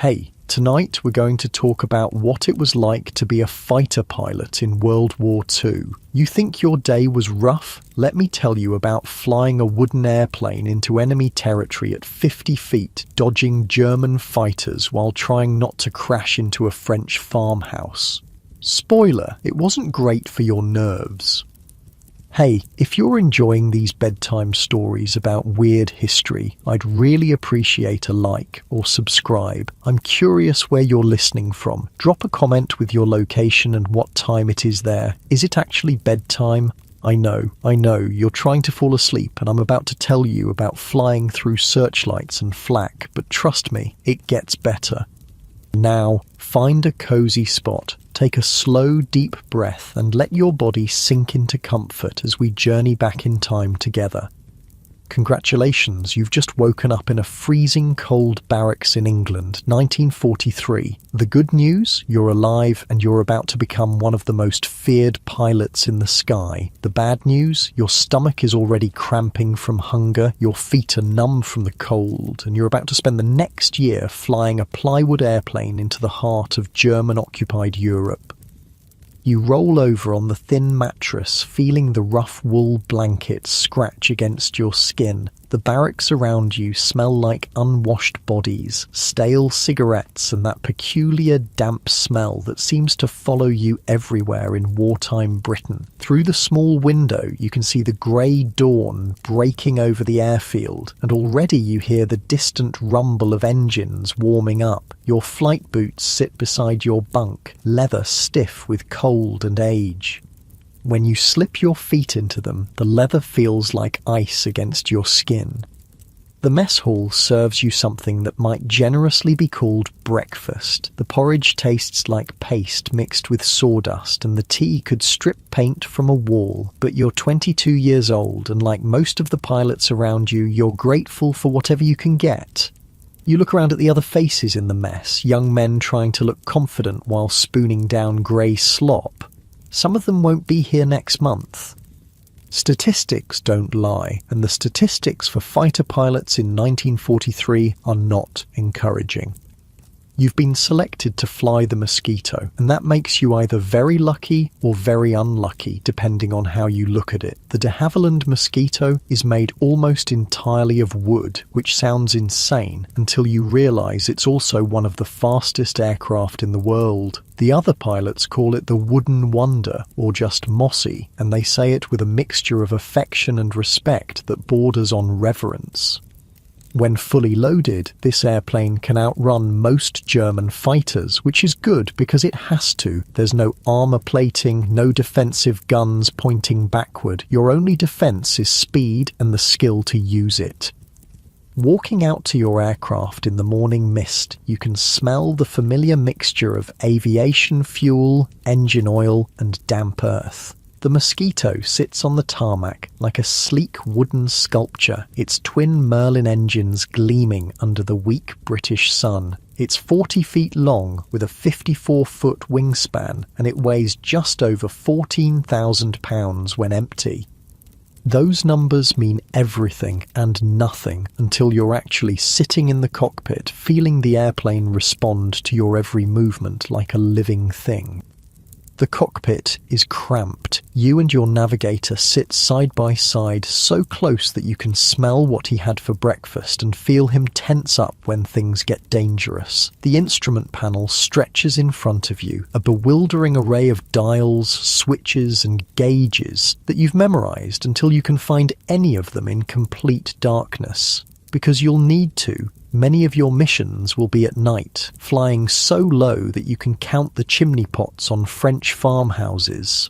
Hey, tonight we're going to talk about what it was like to be a fighter pilot in World War II. You think your day was rough? Let me tell you about flying a wooden airplane into enemy territory at 50 feet, dodging German fighters while trying not to crash into a French farmhouse. Spoiler, it wasn't great for your nerves. Hey, if you're enjoying these bedtime stories about weird history, I'd really appreciate a like or subscribe. I'm curious where you're listening from. Drop a comment with your location and what time it is there. Is it actually bedtime? I know, you're trying to fall asleep and I'm about to tell you about flying through searchlights and flak, but trust me, it gets better. Now, find a cozy spot, take a slow, deep breath and let your body sink into comfort as we journey back in time together. Congratulations, you've just woken up in a freezing cold barracks in England, 1943. The good news, you're alive and you're about to become one of the most feared pilots in the sky. The bad news, your stomach is already cramping from hunger, your feet are numb from the cold, and you're about to spend the next year flying a plywood airplane into the heart of German-occupied Europe. You roll over on the thin mattress, feeling the rough wool blankets scratch against your skin. The barracks around you smell like unwashed bodies, stale cigarettes and that peculiar damp smell that seems to follow you everywhere in wartime Britain. Through the small window you can see the grey dawn breaking over the airfield, and already you hear the distant rumble of engines warming up. Your flight boots sit beside your bunk, leather stiff with cold and age. When you slip your feet into them, the leather feels like ice against your skin. The mess hall serves you something that might generously be called breakfast. The porridge tastes like paste mixed with sawdust, and the tea could strip paint from a wall. But you're 22 years old, and like most of the pilots around you, you're grateful for whatever you can get. You look around at the other faces in the mess, young men trying to look confident while spooning down grey slop. Some of them won't be here next month. Statistics don't lie, and the statistics for fighter pilots in 1943 are not encouraging. You've been selected to fly the Mosquito, and that makes you either very lucky or very unlucky, depending on how you look at it. The de Havilland Mosquito is made almost entirely of wood, which sounds insane until you realise it's also one of the fastest aircraft in the world. The other pilots call it the Wooden Wonder, or just Mossy, and they say it with a mixture of affection and respect that borders on reverence. When fully loaded, this airplane can outrun most German fighters, which is good because it has to. There's no armour plating, no defensive guns pointing backward. Your only defence is speed and the skill to use it. Walking out to your aircraft in the morning mist, you can smell the familiar mixture of aviation fuel, engine oil, and damp earth. The Mosquito sits on the tarmac like a sleek wooden sculpture, its twin Merlin engines gleaming under the weak British sun. It's 40 feet long with a 54-foot wingspan, and it weighs just over 14,000 pounds when empty. Those numbers mean everything and nothing until you're actually sitting in the cockpit, feeling the airplane respond to your every movement like a living thing. The cockpit is cramped. You and your navigator sit side by side so close that you can smell what he had for breakfast and feel him tense up when things get dangerous. The instrument panel stretches in front of you, a bewildering array of dials, switches and gauges that you've memorized until you can find any of them in complete darkness. Because you'll need to. Many of your missions will be at night, flying so low that you can count the chimney pots on French farmhouses.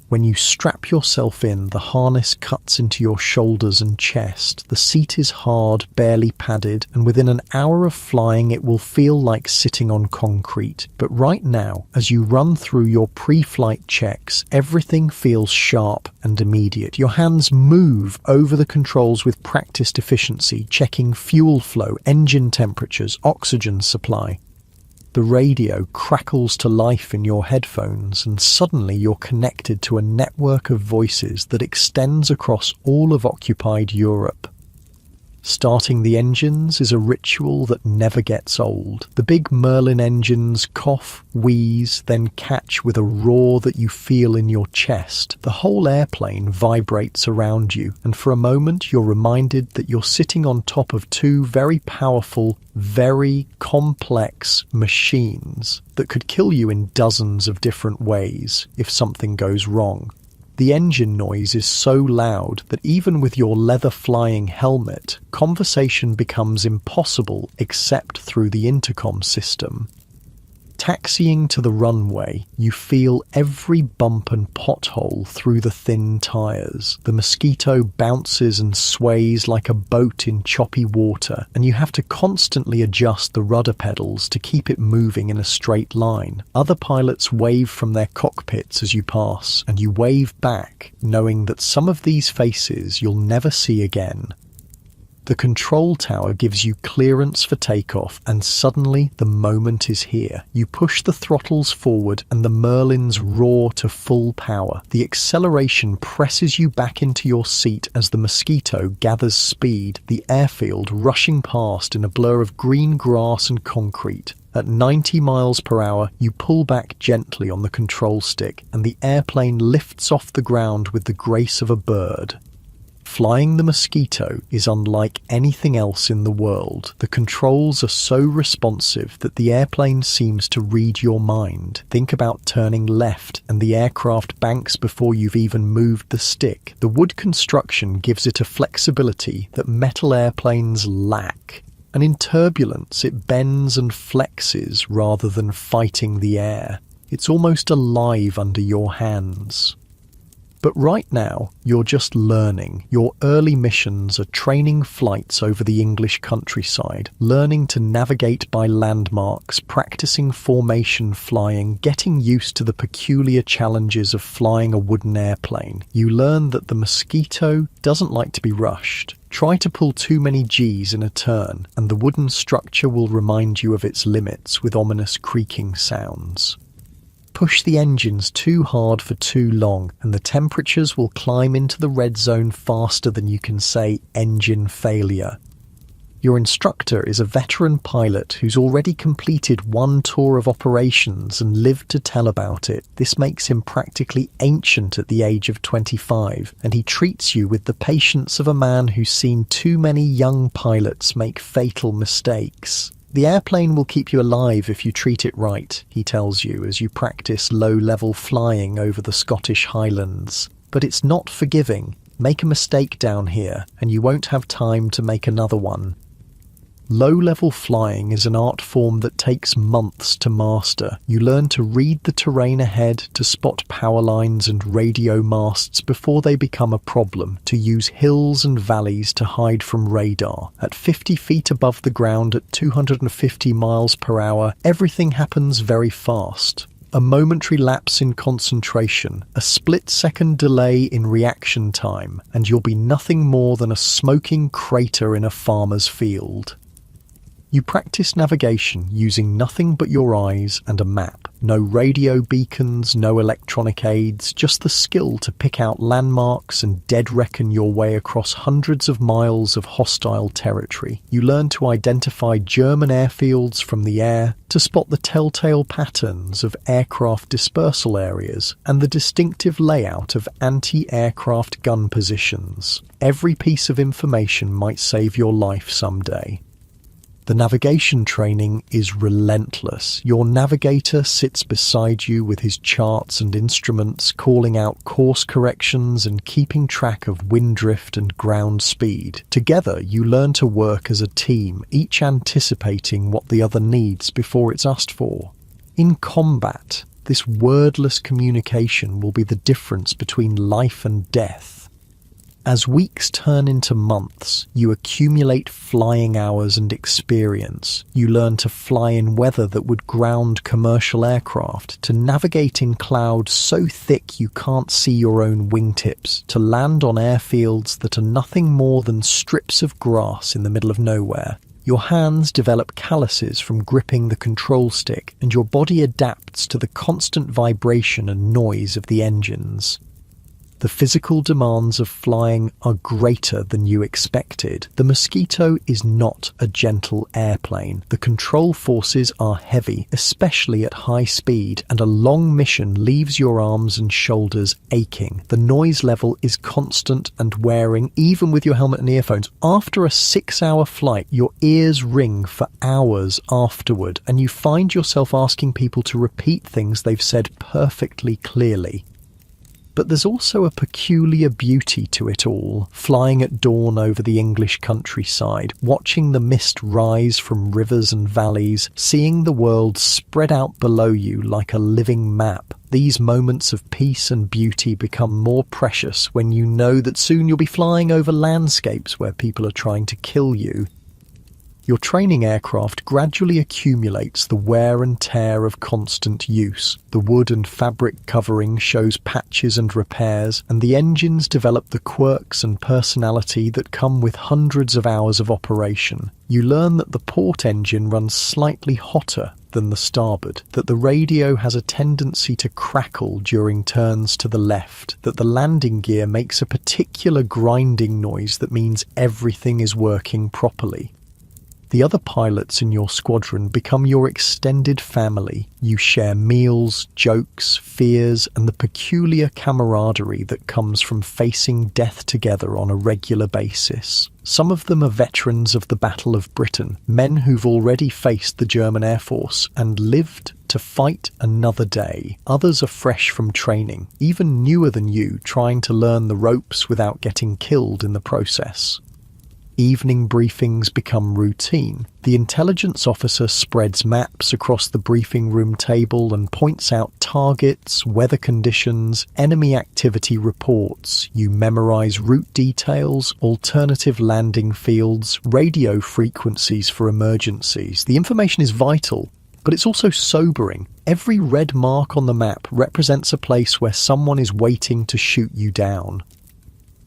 When you strap yourself in, the harness cuts into your shoulders and chest. The seat is hard, barely padded, and within an hour of flying it will feel like sitting on concrete. But right now, as you run through your pre-flight checks, everything feels sharp and immediate. Your hands move over the controls with practiced efficiency, checking fuel flow, engine temperatures, oxygen supply. The radio crackles to life in your headphones, and suddenly you're connected to a network of voices that extends across all of occupied Europe. Starting the engines is a ritual that never gets old. The big Merlin engines cough, wheeze, then catch with a roar that you feel in your chest. The whole airplane vibrates around you, and for a moment you're reminded that you're sitting on top of two very powerful, very complex machines that could kill you in dozens of different ways if something goes wrong. The engine noise is so loud that even with your leather flying helmet, conversation becomes impossible except through the intercom system. Taxiing to the runway, you feel every bump and pothole through the thin tires. The Mosquito bounces and sways like a boat in choppy water, and you have to constantly adjust the rudder pedals to keep it moving in a straight line. Other pilots wave from their cockpits as you pass, and you wave back, knowing that some of these faces you'll never see again. The control tower gives you clearance for takeoff, and suddenly the moment is here. You push the throttles forward and the Merlins roar to full power. The acceleration presses you back into your seat as the Mosquito gathers speed, the airfield rushing past in a blur of green grass and concrete. At 90 miles per hour, you pull back gently on the control stick, and the airplane lifts off the ground with the grace of a bird. Flying the Mosquito is unlike anything else in the world. The controls are so responsive that the airplane seems to read your mind. Think about turning left and the aircraft banks before you've even moved the stick. The wood construction gives it a flexibility that metal airplanes lack. And in turbulence, it bends and flexes rather than fighting the air. It's almost alive under your hands. But right now, you're just learning. Your early missions are training flights over the English countryside, learning to navigate by landmarks, practicing formation flying, getting used to the peculiar challenges of flying a wooden airplane. You learn that the Mosquito doesn't like to be rushed. Try to pull too many Gs in a turn, and the wooden structure will remind you of its limits with ominous creaking sounds. Push the engines too hard for too long, and the temperatures will climb into the red zone faster than you can say engine failure. Your instructor is a veteran pilot who's already completed one tour of operations and lived to tell about it. This makes him practically ancient at the age of 25, and he treats you with the patience of a man who's seen too many young pilots make fatal mistakes. The airplane will keep you alive if you treat it right, he tells you as you practice low-level flying over the Scottish Highlands. But it's not forgiving. Make a mistake down here, and you won't have time to make another one. Low-level flying is an art form that takes months to master. You learn to read the terrain ahead, to spot power lines and radio masts before they become a problem, to use hills and valleys to hide from radar. At 50 feet above the ground at 250 miles per hour, everything happens very fast. A momentary lapse in concentration, a split-second delay in reaction time, and you'll be nothing more than a smoking crater in a farmer's field. You practice navigation using nothing but your eyes and a map. No radio beacons, no electronic aids, just the skill to pick out landmarks and dead reckon your way across hundreds of miles of hostile territory. You learn to identify German airfields from the air, to spot the telltale patterns of aircraft dispersal areas and the distinctive layout of anti-aircraft gun positions. Every piece of information might save your life someday. The navigation training is relentless. Your navigator sits beside you with his charts and instruments, calling out course corrections and keeping track of wind drift and ground speed. Together, you learn to work as a team, each anticipating what the other needs before it's asked for. In combat, this wordless communication will be the difference between life and death. As weeks turn into months, you accumulate flying hours and experience. You learn to fly in weather that would ground commercial aircraft, to navigate in clouds so thick you can't see your own wingtips, to land on airfields that are nothing more than strips of grass in the middle of nowhere. Your hands develop calluses from gripping the control stick, and your body adapts to the constant vibration and noise of the engines. The physical demands of flying are greater than you expected. The Mosquito is not a gentle airplane. The control forces are heavy, especially at high speed, and a long mission leaves your arms and shoulders aching. The noise level is constant and wearing, even with your helmet and earphones. After a 6-hour flight, your ears ring for hours afterward, and you find yourself asking people to repeat things they've said perfectly clearly. But there's also a peculiar beauty to it all, flying at dawn over the English countryside, watching the mist rise from rivers and valleys, seeing the world spread out below you like a living map. These moments of peace and beauty become more precious when you know that soon you'll be flying over landscapes where people are trying to kill you. Your training aircraft gradually accumulates the wear and tear of constant use. The wood and fabric covering shows patches and repairs, and the engines develop the quirks and personality that come with hundreds of hours of operation. You learn that the port engine runs slightly hotter than the starboard, that the radio has a tendency to crackle during turns to the left, that the landing gear makes a particular grinding noise that means everything is working properly. The other pilots in your squadron become your extended family. You share meals, jokes, fears, and the peculiar camaraderie that comes from facing death together on a regular basis. Some of them are veterans of the Battle of Britain, men who've already faced the German Air Force and lived to fight another day. Others are fresh from training, even newer than you, trying to learn the ropes without getting killed in the process. Evening briefings become routine. The intelligence officer spreads maps across the briefing room table and points out targets, weather conditions, enemy activity reports. You memorize route details, alternative landing fields, radio frequencies for emergencies. The information is vital, but it's also sobering. Every red mark on the map represents a place where someone is waiting to shoot you down.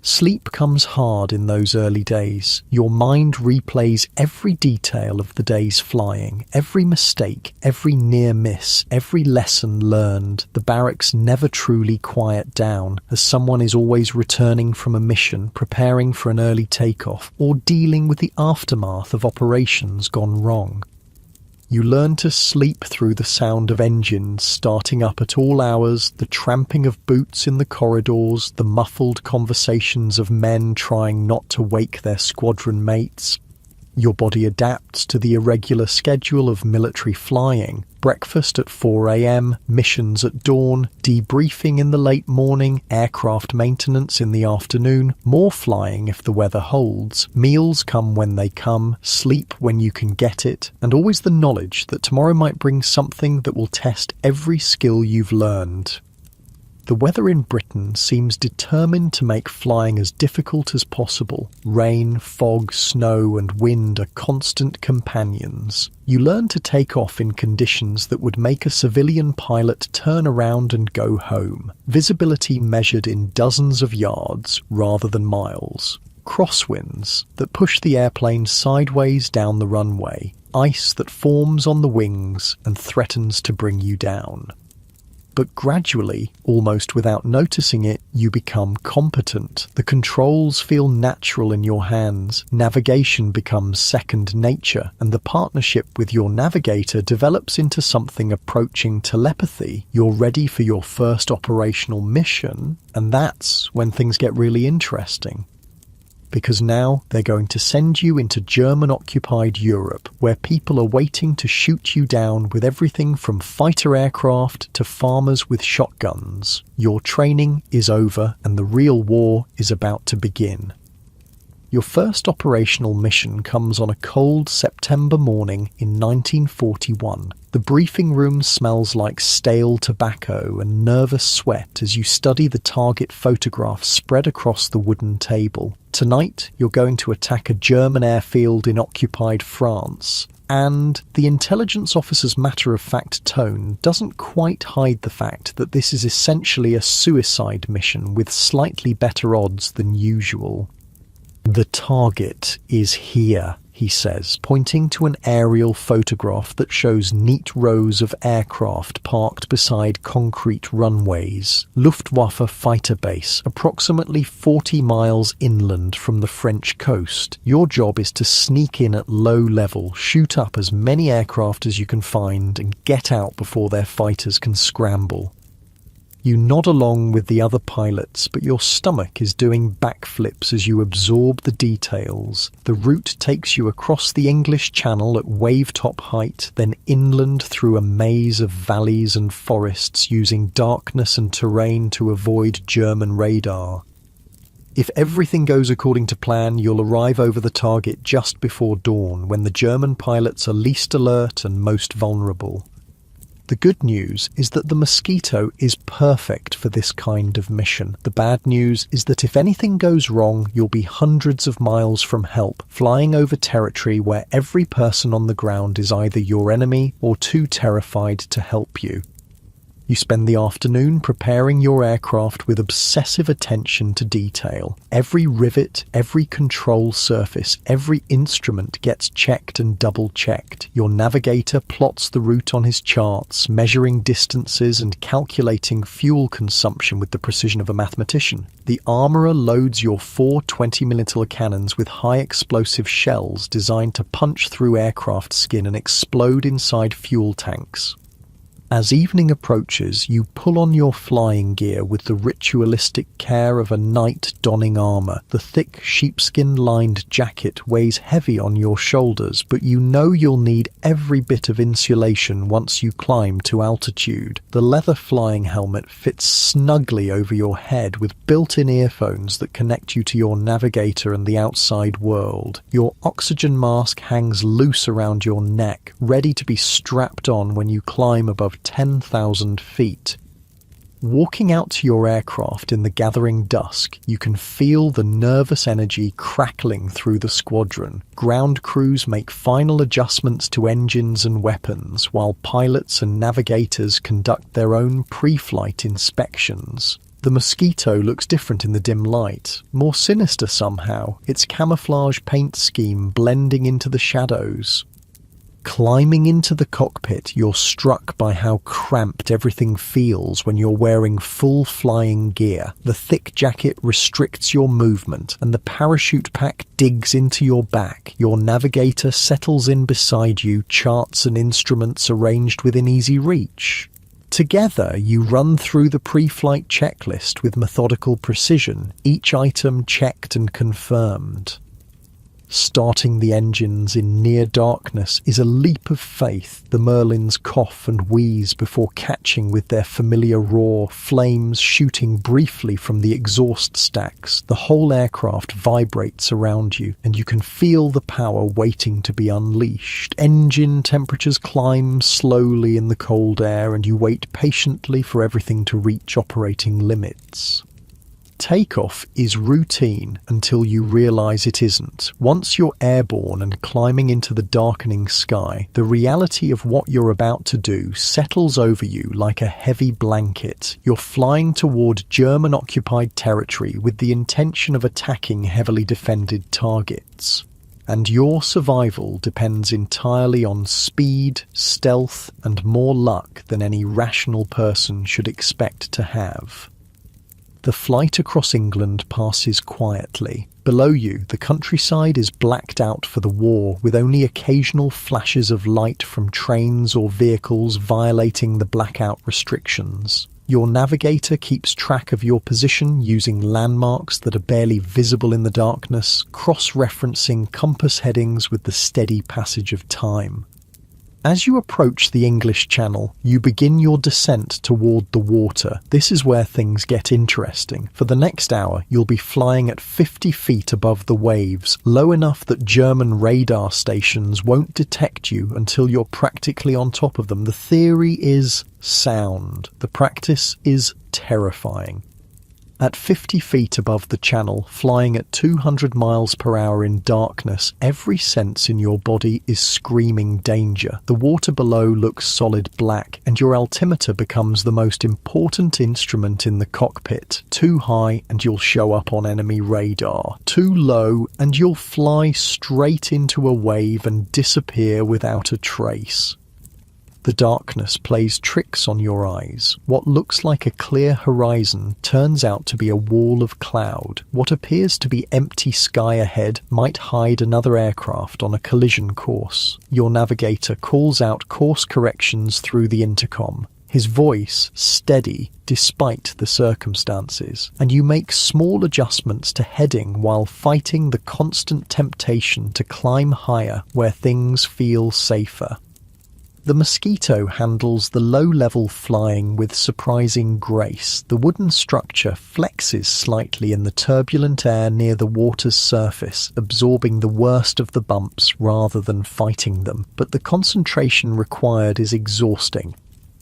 Sleep comes hard in those early days. Your mind replays every detail of the day's flying, every mistake, every near miss, every lesson learned. The barracks never truly quiet down, as someone is always returning from a mission, preparing for an early takeoff, or dealing with the aftermath of operations gone wrong. You learn to sleep through the sound of engines starting up at all hours, the tramping of boots in the corridors, the muffled conversations of men trying not to wake their squadron mates. Your body adapts to the irregular schedule of military flying. Breakfast at 4 a.m, missions at dawn, debriefing in the late morning, aircraft maintenance in the afternoon, more flying if the weather holds, meals come when they come, sleep when you can get it, and always the knowledge that tomorrow might bring something that will test every skill you've learned. The weather in Britain seems determined to make flying as difficult as possible. Rain, fog, snow and wind are constant companions. You learn to take off in conditions that would make a civilian pilot turn around and go home. Visibility measured in dozens of yards rather than miles. Crosswinds that push the airplane sideways down the runway. Ice that forms on the wings and threatens to bring you down. But gradually, almost without noticing it, you become competent. The controls feel natural in your hands. Navigation becomes second nature, and the partnership with your navigator develops into something approaching telepathy. You're ready for your first operational mission, and that's when things get really interesting. Because now they're going to send you into German-occupied Europe, where people are waiting to shoot you down with everything from fighter aircraft to farmers with shotguns. Your training is over and the real war is about to begin. Your first operational mission comes on a cold September morning in 1941. The briefing room smells like stale tobacco and nervous sweat as you study the target photographs spread across the wooden table. Tonight, you're going to attack a German airfield in occupied France. And the intelligence officer's matter-of-fact tone doesn't quite hide the fact that this is essentially a suicide mission with slightly better odds than usual. The target is here. he says, pointing to an aerial photograph that shows neat rows of aircraft parked beside concrete runways. Luftwaffe fighter base, approximately 40 miles inland from the French coast. Your job is to sneak in at low level, shoot up as many aircraft as you can find, and get out before their fighters can scramble. You nod along with the other pilots, but your stomach is doing backflips as you absorb the details. The route takes you across the English Channel at wave-top height, then inland through a maze of valleys and forests, using darkness and terrain to avoid German radar. If everything goes according to plan, you'll arrive over the target just before dawn, when the German pilots are least alert and most vulnerable. The good news is that the Mosquito is perfect for this kind of mission. The bad news is that if anything goes wrong, you'll be hundreds of miles from help, flying over territory where every person on the ground is either your enemy or too terrified to help you. You spend the afternoon preparing your aircraft with obsessive attention to detail. Every rivet, every control surface, every instrument gets checked and double-checked. Your navigator plots the route on his charts, measuring distances and calculating fuel consumption with the precision of a mathematician. The armourer loads your 4 20mm cannons with high-explosive shells designed to punch through aircraft skin and explode inside fuel tanks. As evening approaches, you pull on your flying gear with the ritualistic care of a knight donning armor. The thick sheepskin-lined jacket weighs heavy on your shoulders, but you know you'll need every bit of insulation once you climb to altitude. The leather flying helmet fits snugly over your head with built-in earphones that connect you to your navigator and the outside world. Your oxygen mask hangs loose around your neck, ready to be strapped on when you climb above 10,000 feet. Walking out to your aircraft in the gathering dusk, you can feel the nervous energy crackling through the squadron. Ground crews make final adjustments to engines and weapons, while pilots and navigators conduct their own pre-flight inspections. The Mosquito looks different in the dim light, more sinister somehow, its camouflage paint scheme blending into the shadows. Climbing into the cockpit, you're struck by how cramped everything feels when you're wearing full flying gear. The thick jacket restricts your movement, and the parachute pack digs into your back. Your navigator settles in beside you, charts and instruments arranged within easy reach. Together, you run through the pre-flight checklist with methodical precision, each item checked and confirmed. Starting the engines in near darkness is a leap of faith. The Merlins cough and wheeze before catching with their familiar roar, flames shooting briefly from the exhaust stacks. The whole aircraft vibrates around you, and you can feel the power waiting to be unleashed. Engine temperatures climb slowly in the cold air, and you wait patiently for everything to reach operating limits. Takeoff is routine until you realize it isn't. Once you're airborne and climbing into the darkening sky, the reality of what you're about to do settles over you like a heavy blanket. You're flying toward German-occupied territory with the intention of attacking heavily defended targets. And your survival depends entirely on speed, stealth, and more luck than any rational person should expect to have. The flight across England passes quietly. Below you, the countryside is blacked out for the war, with only occasional flashes of light from trains or vehicles violating the blackout restrictions. Your navigator keeps track of your position using landmarks that are barely visible in the darkness, cross-referencing compass headings with the steady passage of time. As you approach the English Channel, you begin your descent toward the water. This is where things get interesting. For the next hour, you'll be flying at 50 feet above the waves, low enough that German radar stations won't detect you until you're practically on top of them. The theory is sound. The practice is terrifying. At 50 feet above the channel, flying at 200 miles per hour in darkness, every sense in your body is screaming danger. The water below looks solid black, and your altimeter becomes the most important instrument in the cockpit. Too high, and you'll show up on enemy radar. Too low, and you'll fly straight into a wave and disappear without a trace. The darkness plays tricks on your eyes. What looks like a clear horizon turns out to be a wall of cloud. What appears to be empty sky ahead might hide another aircraft on a collision course. Your navigator calls out course corrections through the intercom, his voice steady despite the circumstances, and you make small adjustments to heading while fighting the constant temptation to climb higher where things feel safer. The Mosquito handles the low-level flying with surprising grace. The wooden structure flexes slightly in the turbulent air near the water's surface, absorbing the worst of the bumps rather than fighting them. But the concentration required is exhausting.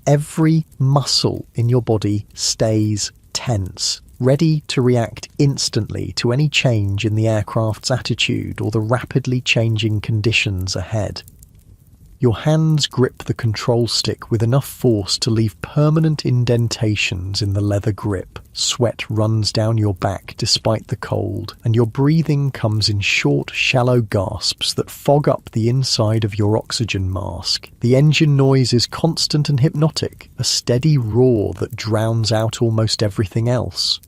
Every muscle in your body stays tense, ready to react instantly to any change in the aircraft's attitude or the rapidly changing conditions ahead. Your hands grip the control stick with enough force to leave permanent indentations in the leather grip. Sweat runs down your back despite the cold, and your breathing comes in short, shallow gasps that fog up the inside of your oxygen mask. The engine noise is constant and hypnotic, a steady roar that drowns out almost everything else.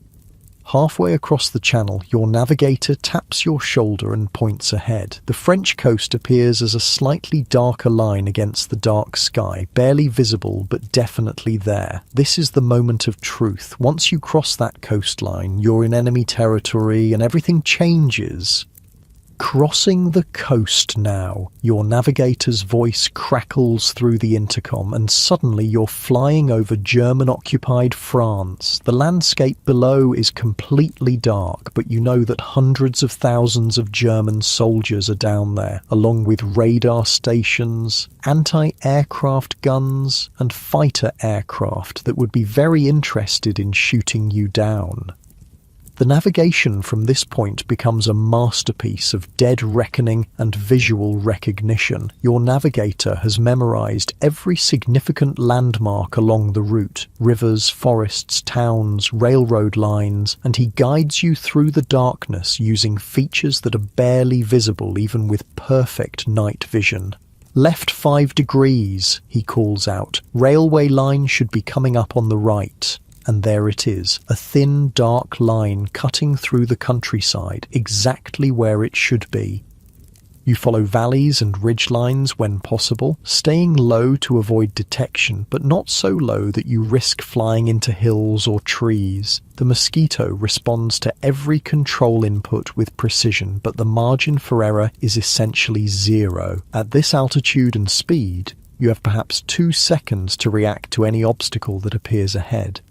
Halfway across the channel, your navigator taps your shoulder and points ahead. The French coast appears as a slightly darker line against the dark sky, barely visible but definitely there. This is the moment of truth. Once you cross that coastline, you're in enemy territory and everything changes. Crossing the coast now, your navigator's voice crackles through the intercom, and suddenly you're flying over German-occupied France. The landscape below is completely dark, but you know that hundreds of thousands of German soldiers are down there, along with radar stations, anti-aircraft guns, and fighter aircraft that would be very interested in shooting you down. The navigation from this point becomes a masterpiece of dead reckoning and visual recognition. Your navigator has memorized every significant landmark along the route: rivers, forests, towns, railroad lines, and he guides you through the darkness using features that are barely visible even with perfect night vision. "Left 5 degrees, he calls out. "Railway line should be coming up on the right." And there it is, a thin, dark line cutting through the countryside, exactly where it should be. You follow valleys and ridgelines when possible, staying low to avoid detection, but not so low that you risk flying into hills or trees. The Mosquito responds to every control input with precision, but the margin for error is essentially zero. At this altitude and speed, you have perhaps 2 seconds to react to any obstacle that appears ahead.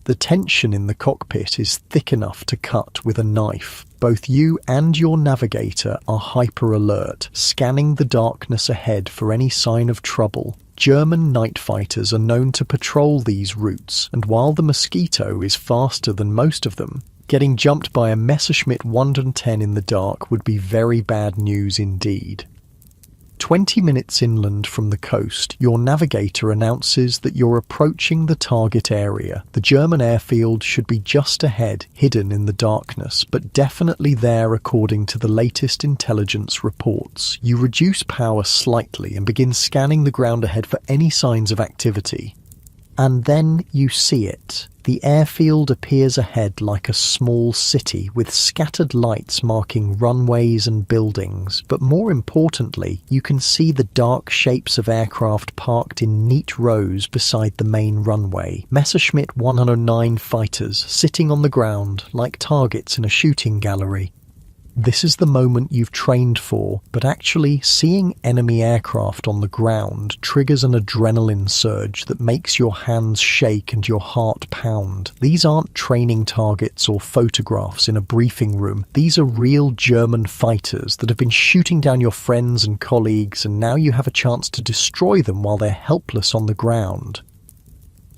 The tension in the cockpit is thick enough to cut with a knife. Both you and your navigator are hyper-alert, scanning the darkness ahead for any sign of trouble. German night fighters are known to patrol these routes, and while the Mosquito is faster than most of them, getting jumped by a Messerschmitt 110 in the dark would be very bad news indeed. 20 minutes inland from the coast, your navigator announces that you're approaching the target area. The German airfield should be just ahead, hidden in the darkness, but definitely there according to the latest intelligence reports. You reduce power slightly and begin scanning the ground ahead for any signs of activity. And then you see it. The airfield appears ahead like a small city with scattered lights marking runways and buildings, but more importantly, you can see the dark shapes of aircraft parked in neat rows beside the main runway. Messerschmitt 109 fighters sitting on the ground like targets in a shooting gallery. This is the moment you've trained for, but actually seeing enemy aircraft on the ground triggers an adrenaline surge that makes your hands shake and your heart pound. These aren't training targets or photographs in a briefing room. These are real German fighters that have been shooting down your friends and colleagues, and now you have a chance to destroy them while they're helpless on the ground.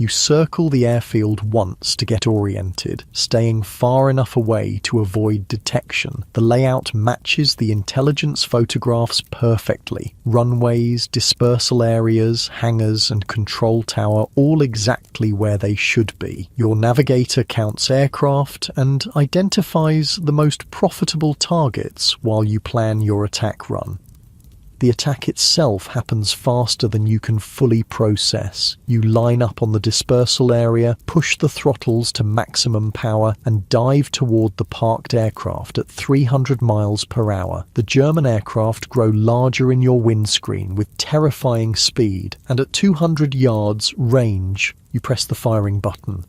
You circle the airfield once to get oriented, staying far enough away to avoid detection. The layout matches the intelligence photographs perfectly. Runways, dispersal areas, hangars, and control tower all exactly where they should be. Your navigator counts aircraft and identifies the most profitable targets while you plan your attack run. The attack itself happens faster than you can fully process. You line up on the dispersal area, push the throttles to maximum power, and dive toward the parked aircraft at 300 miles per hour. The German aircraft grow larger in your windscreen with terrifying speed, and at 200 yards range, you press the firing button.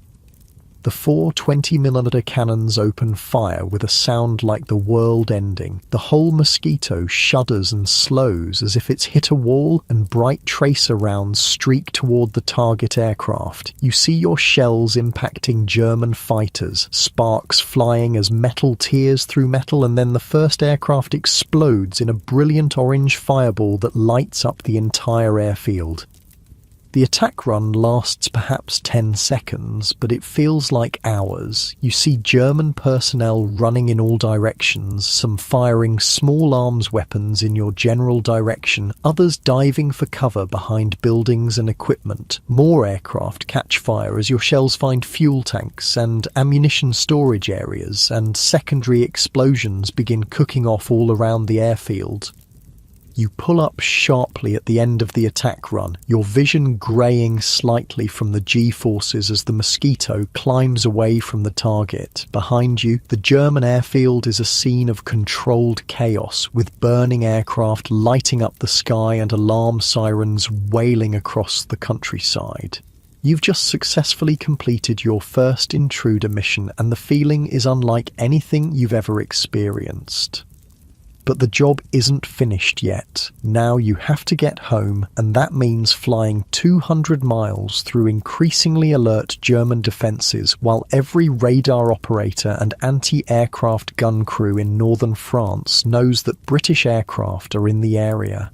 The 4 20mm cannons open fire with a sound like the world ending. The whole Mosquito shudders and slows as if it's hit a wall, and bright tracer rounds streak toward the target aircraft. You see your shells impacting German fighters, sparks flying as metal tears through metal, and then the first aircraft explodes in a brilliant orange fireball that lights up the entire airfield. The attack run lasts perhaps 10 seconds, but it feels like hours. You see German personnel running in all directions, some firing small arms weapons in your general direction, others diving for cover behind buildings and equipment. More aircraft catch fire as your shells find fuel tanks and ammunition storage areas, and secondary explosions begin cooking off all around the airfield. You pull up sharply at the end of the attack run, your vision greying slightly from the G-forces as the Mosquito climbs away from the target. Behind you, the German airfield is a scene of controlled chaos, with burning aircraft lighting up the sky and alarm sirens wailing across the countryside. You've just successfully completed your first intruder mission, and the feeling is unlike anything you've ever experienced. But the job isn't finished yet. Now you have to get home, and that means flying 200 miles through increasingly alert German defences, while every radar operator and anti-aircraft gun crew in northern France knows that British aircraft are in the area.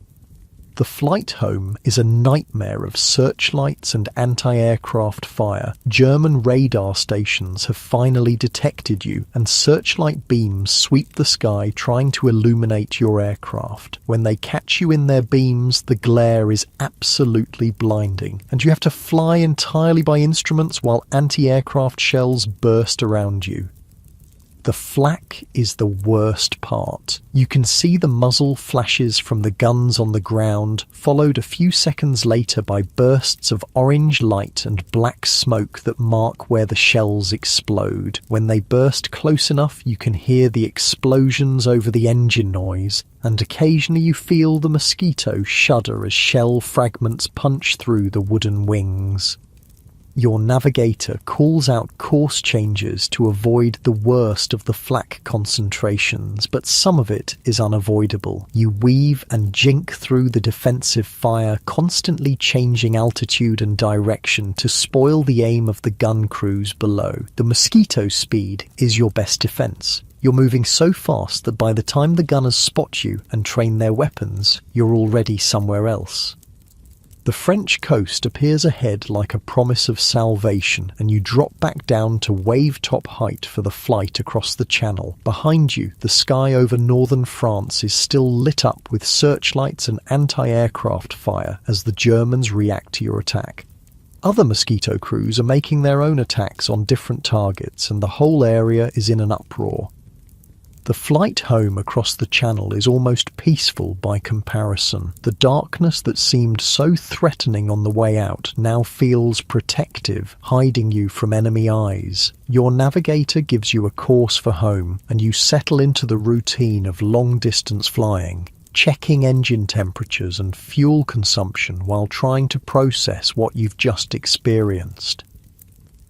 The flight home is a nightmare of searchlights and anti-aircraft fire. German radar stations have finally detected you, and searchlight beams sweep the sky trying to illuminate your aircraft. When they catch you in their beams, the glare is absolutely blinding, and you have to fly entirely by instruments while anti-aircraft shells burst around you. The flak is the worst part. You can see the muzzle flashes from the guns on the ground, followed a few seconds later by bursts of orange light and black smoke that mark where the shells explode. When they burst close enough, you can hear the explosions over the engine noise, and occasionally you feel the Mosquito shudder as shell fragments punch through the wooden wings. Your navigator calls out course changes to avoid the worst of the flak concentrations, but some of it is unavoidable. You weave and jink through the defensive fire, constantly changing altitude and direction to spoil the aim of the gun crews below. The Mosquito speed is your best defense. You're moving so fast that by the time the gunners spot you and train their weapons, you're already somewhere else. The French coast appears ahead like a promise of salvation, and you drop back down to wave-top height for the flight across the channel. Behind you, the sky over northern France is still lit up with searchlights and anti-aircraft fire as the Germans react to your attack. Other Mosquito crews are making their own attacks on different targets, and the whole area is in an uproar. The flight home across the channel is almost peaceful by comparison. The darkness that seemed so threatening on the way out now feels protective, hiding you from enemy eyes. Your navigator gives you a course for home, and you settle into the routine of long-distance flying, checking engine temperatures and fuel consumption while trying to process what you've just experienced.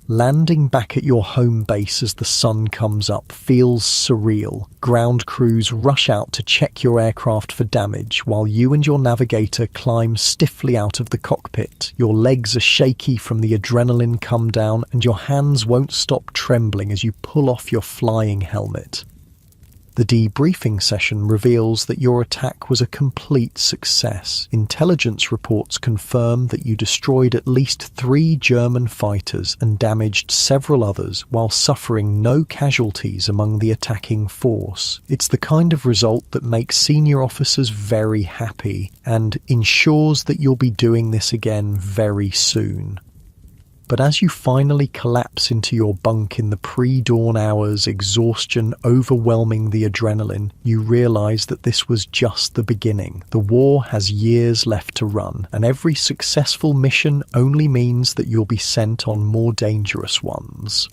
Landing back at your home base as the sun comes up feels surreal. Ground crews rush out to check your aircraft for damage, while you and your navigator climb stiffly out of the cockpit. Your legs are shaky from the adrenaline come down, and your hands won't stop trembling as you pull off your flying helmet. The debriefing session reveals that your attack was a complete success. Intelligence reports confirm that you destroyed at least 3 German fighters and damaged several others while suffering no casualties among the attacking force. It's the kind of result that makes senior officers very happy and ensures that you'll be doing this again very soon. But as you finally collapse into your bunk in the pre-dawn hours, exhaustion overwhelming the adrenaline, you realize that this was just the beginning. The war has years left to run, and every successful mission only means that you'll be sent on more dangerous ones.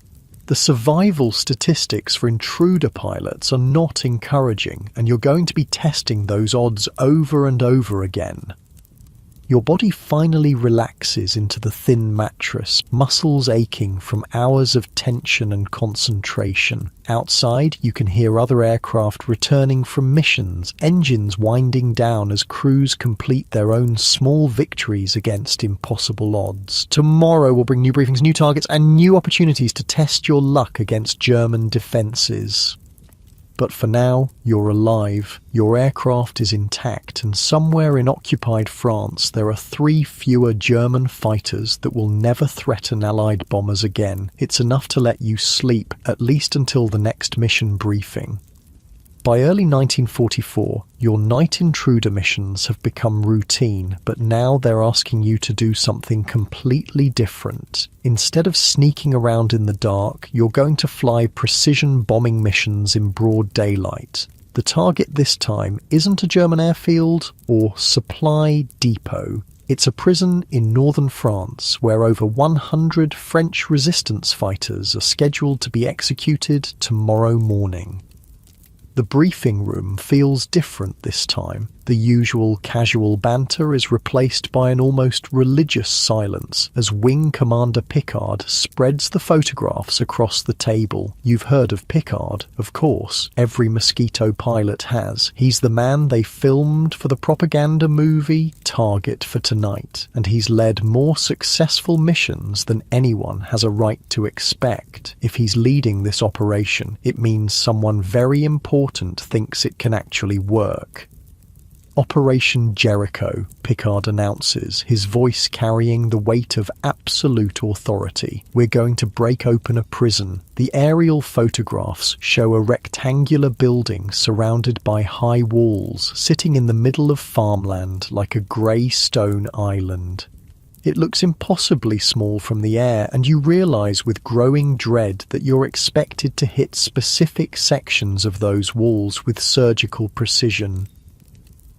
The survival statistics for intruder pilots are not encouraging, and you're going to be testing those odds over and over again. Your body finally relaxes into the thin mattress, muscles aching from hours of tension and concentration. Outside, you can hear other aircraft returning from missions, engines winding down as crews complete their own small victories against impossible odds. Tomorrow will bring new briefings, new targets, and new opportunities to test your luck against German defences. But for now, you're alive, your aircraft is intact, and somewhere in occupied France there are 3 fewer German fighters that will never threaten Allied bombers again. It's enough to let you sleep, at least until the next mission briefing. By early 1944, your night intruder missions have become routine, but now they're asking you to do something completely different. Instead of sneaking around in the dark, you're going to fly precision bombing missions in broad daylight. The target this time isn't a German airfield or supply depot. It's a prison in northern France where over 100 French resistance fighters are scheduled to be executed tomorrow morning. The briefing room feels different this time. The usual casual banter is replaced by an almost religious silence as Wing Commander Picard spreads the photographs across the table. You've heard of Picard, of course. Every Mosquito pilot has. He's the man they filmed for the propaganda movie Target for Tonight, and he's led more successful missions than anyone has a right to expect. If he's leading this operation, it means someone very important thinks it can actually work. Operation Jericho, Picard announces, his voice carrying the weight of absolute authority. We're going to break open a prison. The aerial photographs show a rectangular building surrounded by high walls, sitting in the middle of farmland like a grey stone island. It looks impossibly small from the air, and you realise with growing dread that you're expected to hit specific sections of those walls with surgical precision.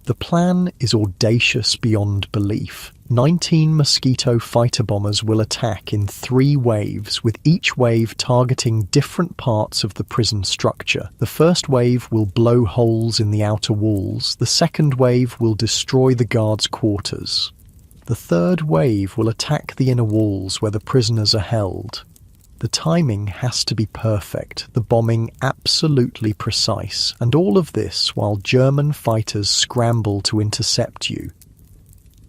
The plan is audacious beyond belief. 19 Mosquito fighter bombers will attack in 3 waves, with each wave targeting different parts of the prison structure. The first wave will blow holes in the outer walls. The second wave will destroy the guards' quarters. The third wave will attack the inner walls where the prisoners are held. The timing has to be perfect, the bombing absolutely precise, and all of this while German fighters scramble to intercept you.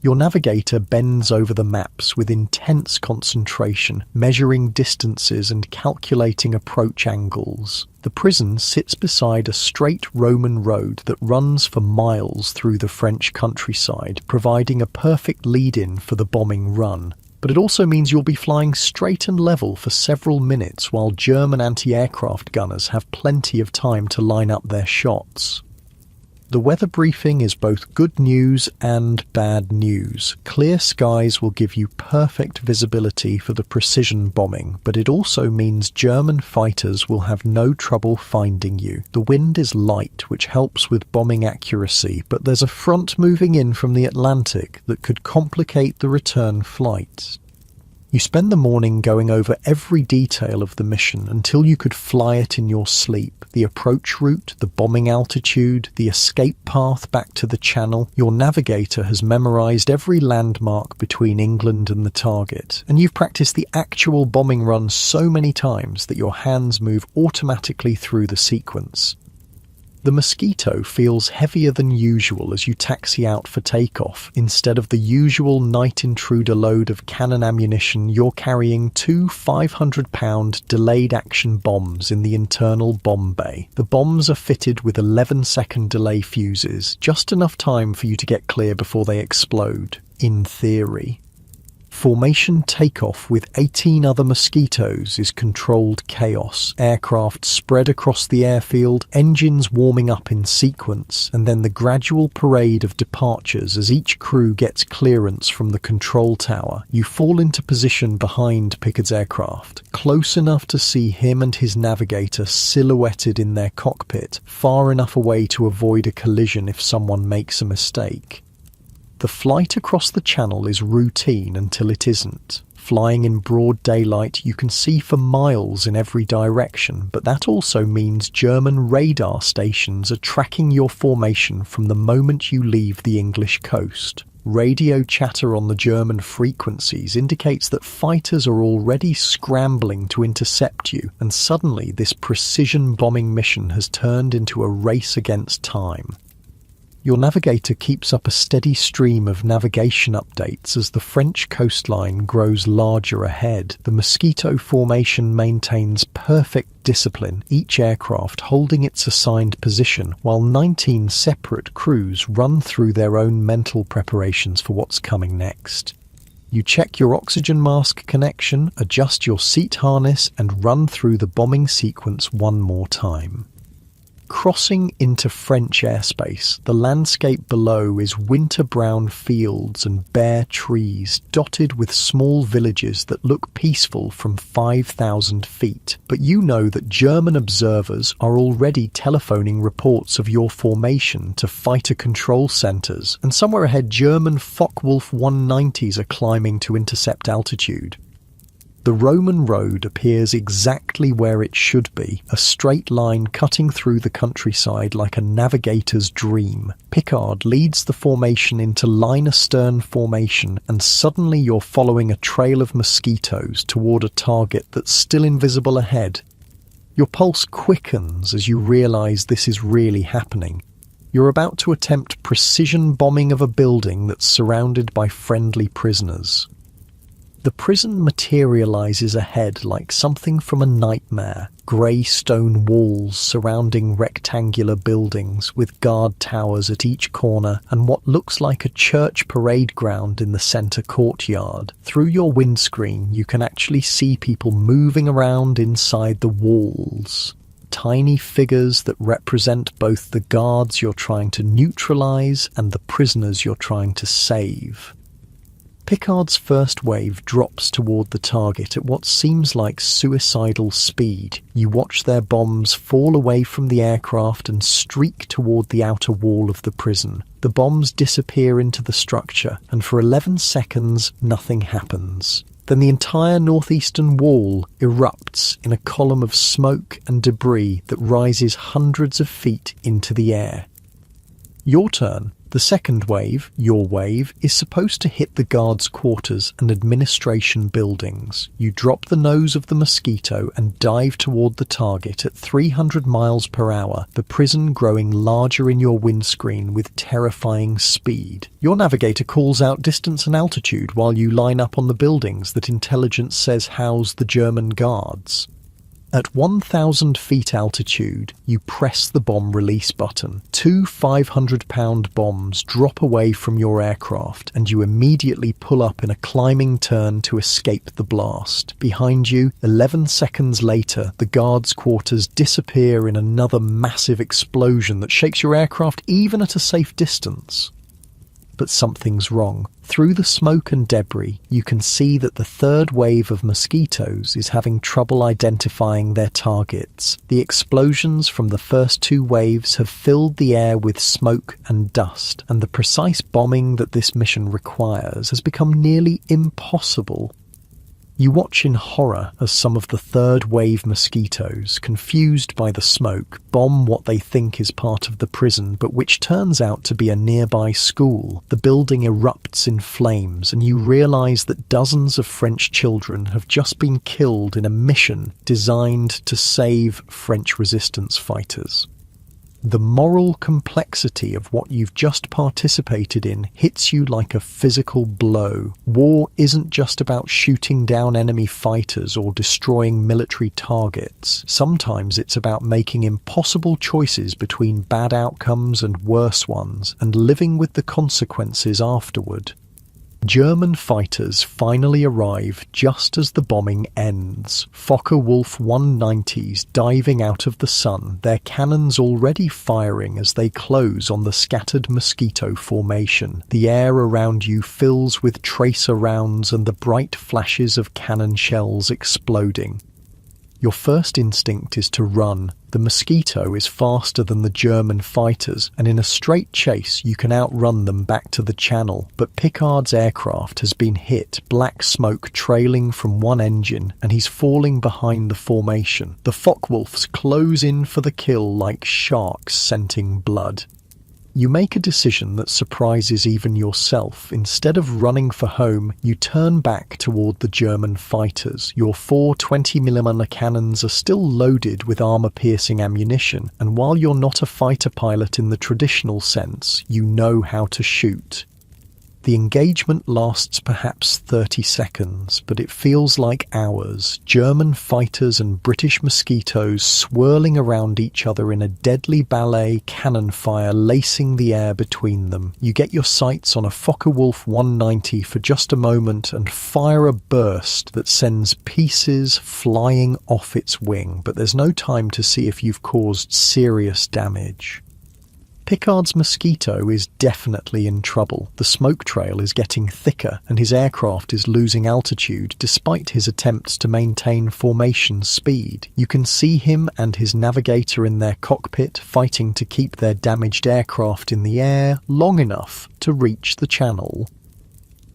Your navigator bends over the maps with intense concentration, measuring distances and calculating approach angles. The prison sits beside a straight Roman road that runs for miles through the French countryside, providing a perfect lead-in for the bombing run. But it also means you'll be flying straight and level for several minutes while German anti-aircraft gunners have plenty of time to line up their shots. The weather briefing is both good news and bad news. Clear skies will give you perfect visibility for the precision bombing, but it also means German fighters will have no trouble finding you. The wind is light, which helps with bombing accuracy, but there's a front moving in from the Atlantic that could complicate the return flight. You spend the morning going over every detail of the mission until you could fly it in your sleep. The approach route, the bombing altitude, the escape path back to the channel. Your navigator has memorized every landmark between England and the target, and you've practiced the actual bombing run so many times that your hands move automatically through the sequence. The Mosquito feels heavier than usual as you taxi out for takeoff. Instead of the usual night intruder load of cannon ammunition, you're carrying two 500-pound delayed action bombs in the internal bomb bay. The bombs are fitted with 11-second delay fuses, just enough time for you to get clear before they explode, in theory. Formation takeoff with 18 other Mosquitoes is controlled chaos. Aircraft spread across the airfield, engines warming up in sequence, and then the gradual parade of departures as each crew gets clearance from the control tower. You fall into position behind Pickard's aircraft, close enough to see him and his navigator silhouetted in their cockpit, far enough away to avoid a collision if someone makes a mistake. The flight across the channel is routine until it isn't. Flying in broad daylight, you can see for miles in every direction, but that also means German radar stations are tracking your formation from the moment you leave the English coast. Radio chatter on the German frequencies indicates that fighters are already scrambling to intercept you, and suddenly this precision bombing mission has turned into a race against time. Your navigator keeps up a steady stream of navigation updates as the French coastline grows larger ahead. The Mosquito formation maintains perfect discipline, each aircraft holding its assigned position, while 19 separate crews run through their own mental preparations for what's coming next. You check your oxygen mask connection, adjust your seat harness, and run through the bombing sequence one more time. Crossing into French airspace, the landscape below is winter-brown fields and bare trees dotted with small villages that look peaceful from 5,000 feet. But you know that German observers are already telephoning reports of your formation to fighter control centers, and somewhere ahead German Focke-Wulf 190s are climbing to intercept altitude. The Roman road appears exactly where it should be, a straight line cutting through the countryside like a navigator's dream. Pickard leads the formation into line-astern formation, and suddenly you're following a trail of Mosquitoes toward a target that's still invisible ahead. Your pulse quickens as you realize this is really happening. You're about to attempt precision bombing of a building that's surrounded by friendly prisoners. The prison materializes ahead like something from a nightmare. Grey stone walls surrounding rectangular buildings with guard towers at each corner and what looks like a church parade ground in the center courtyard. Through your windscreen, you can actually see people moving around inside the walls. Tiny figures that represent both the guards you're trying to neutralize and the prisoners you're trying to save. Pickard's first wave drops toward the target at what seems like suicidal speed. You watch their bombs fall away from the aircraft and streak toward the outer wall of the prison. The bombs disappear into the structure, and for 11 seconds, nothing happens. Then the entire northeastern wall erupts in a column of smoke and debris that rises hundreds of feet into the air. Your turn. The second wave, your wave, is supposed to hit the guards' quarters and administration buildings. You drop the nose of the Mosquito and dive toward the target at 300 miles per hour, the prison growing larger in your windscreen with terrifying speed. Your navigator calls out distance and altitude while you line up on the buildings that intelligence says house the German guards. At 1,000 feet altitude, you press the bomb release button. Two 500-pound bombs drop away from your aircraft, and you immediately pull up in a climbing turn to escape the blast. Behind you, 11 seconds later, the guards' quarters disappear in another massive explosion that shakes your aircraft even at a safe distance. But something's wrong. Through the smoke and debris, you can see that the third wave of Mosquitoes is having trouble identifying their targets. The explosions from the first two waves have filled the air with smoke and dust, and the precise bombing that this mission requires has become nearly impossible. You watch in horror as some of the third wave Mosquitoes, confused by the smoke, bomb what they think is part of the prison, but which turns out to be a nearby school. The building erupts in flames, and you realize that dozens of French children have just been killed in a mission designed to save French resistance fighters. The moral complexity of what you've just participated in hits you like a physical blow. War isn't just about shooting down enemy fighters or destroying military targets. Sometimes it's about making impossible choices between bad outcomes and worse ones, and living with the consequences afterward. German fighters finally arrive just as the bombing ends. Focke-Wulf 190s diving out of the sun, their cannons already firing as they close on the scattered mosquito formation. The air around you fills with tracer rounds and the bright flashes of cannon shells exploding. Your first instinct is to run. The mosquito is faster than the German fighters, and in a straight chase you can outrun them back to the channel. But Picard's aircraft has been hit, black smoke trailing from one engine, and he's falling behind the formation. The Focke-Wulfs close in for the kill like sharks scenting blood. You make a decision that surprises even yourself. Instead of running for home, you turn back toward the German fighters. Your 4 20mm cannons are still loaded with armor-piercing ammunition, and while you're not a fighter pilot in the traditional sense, you know how to shoot. The engagement lasts perhaps 30 seconds, but it feels like hours. German fighters and British mosquitoes swirling around each other in a deadly ballet, cannon fire lacing the air between them. You get your sights on a Focke-Wulf 190 for just a moment and fire a burst that sends pieces flying off its wing, but there's no time to see if you've caused serious damage. Picard's mosquito is definitely in trouble. The smoke trail is getting thicker and his aircraft is losing altitude despite his attempts to maintain formation speed. You can see him and his navigator in their cockpit fighting to keep their damaged aircraft in the air long enough to reach the channel.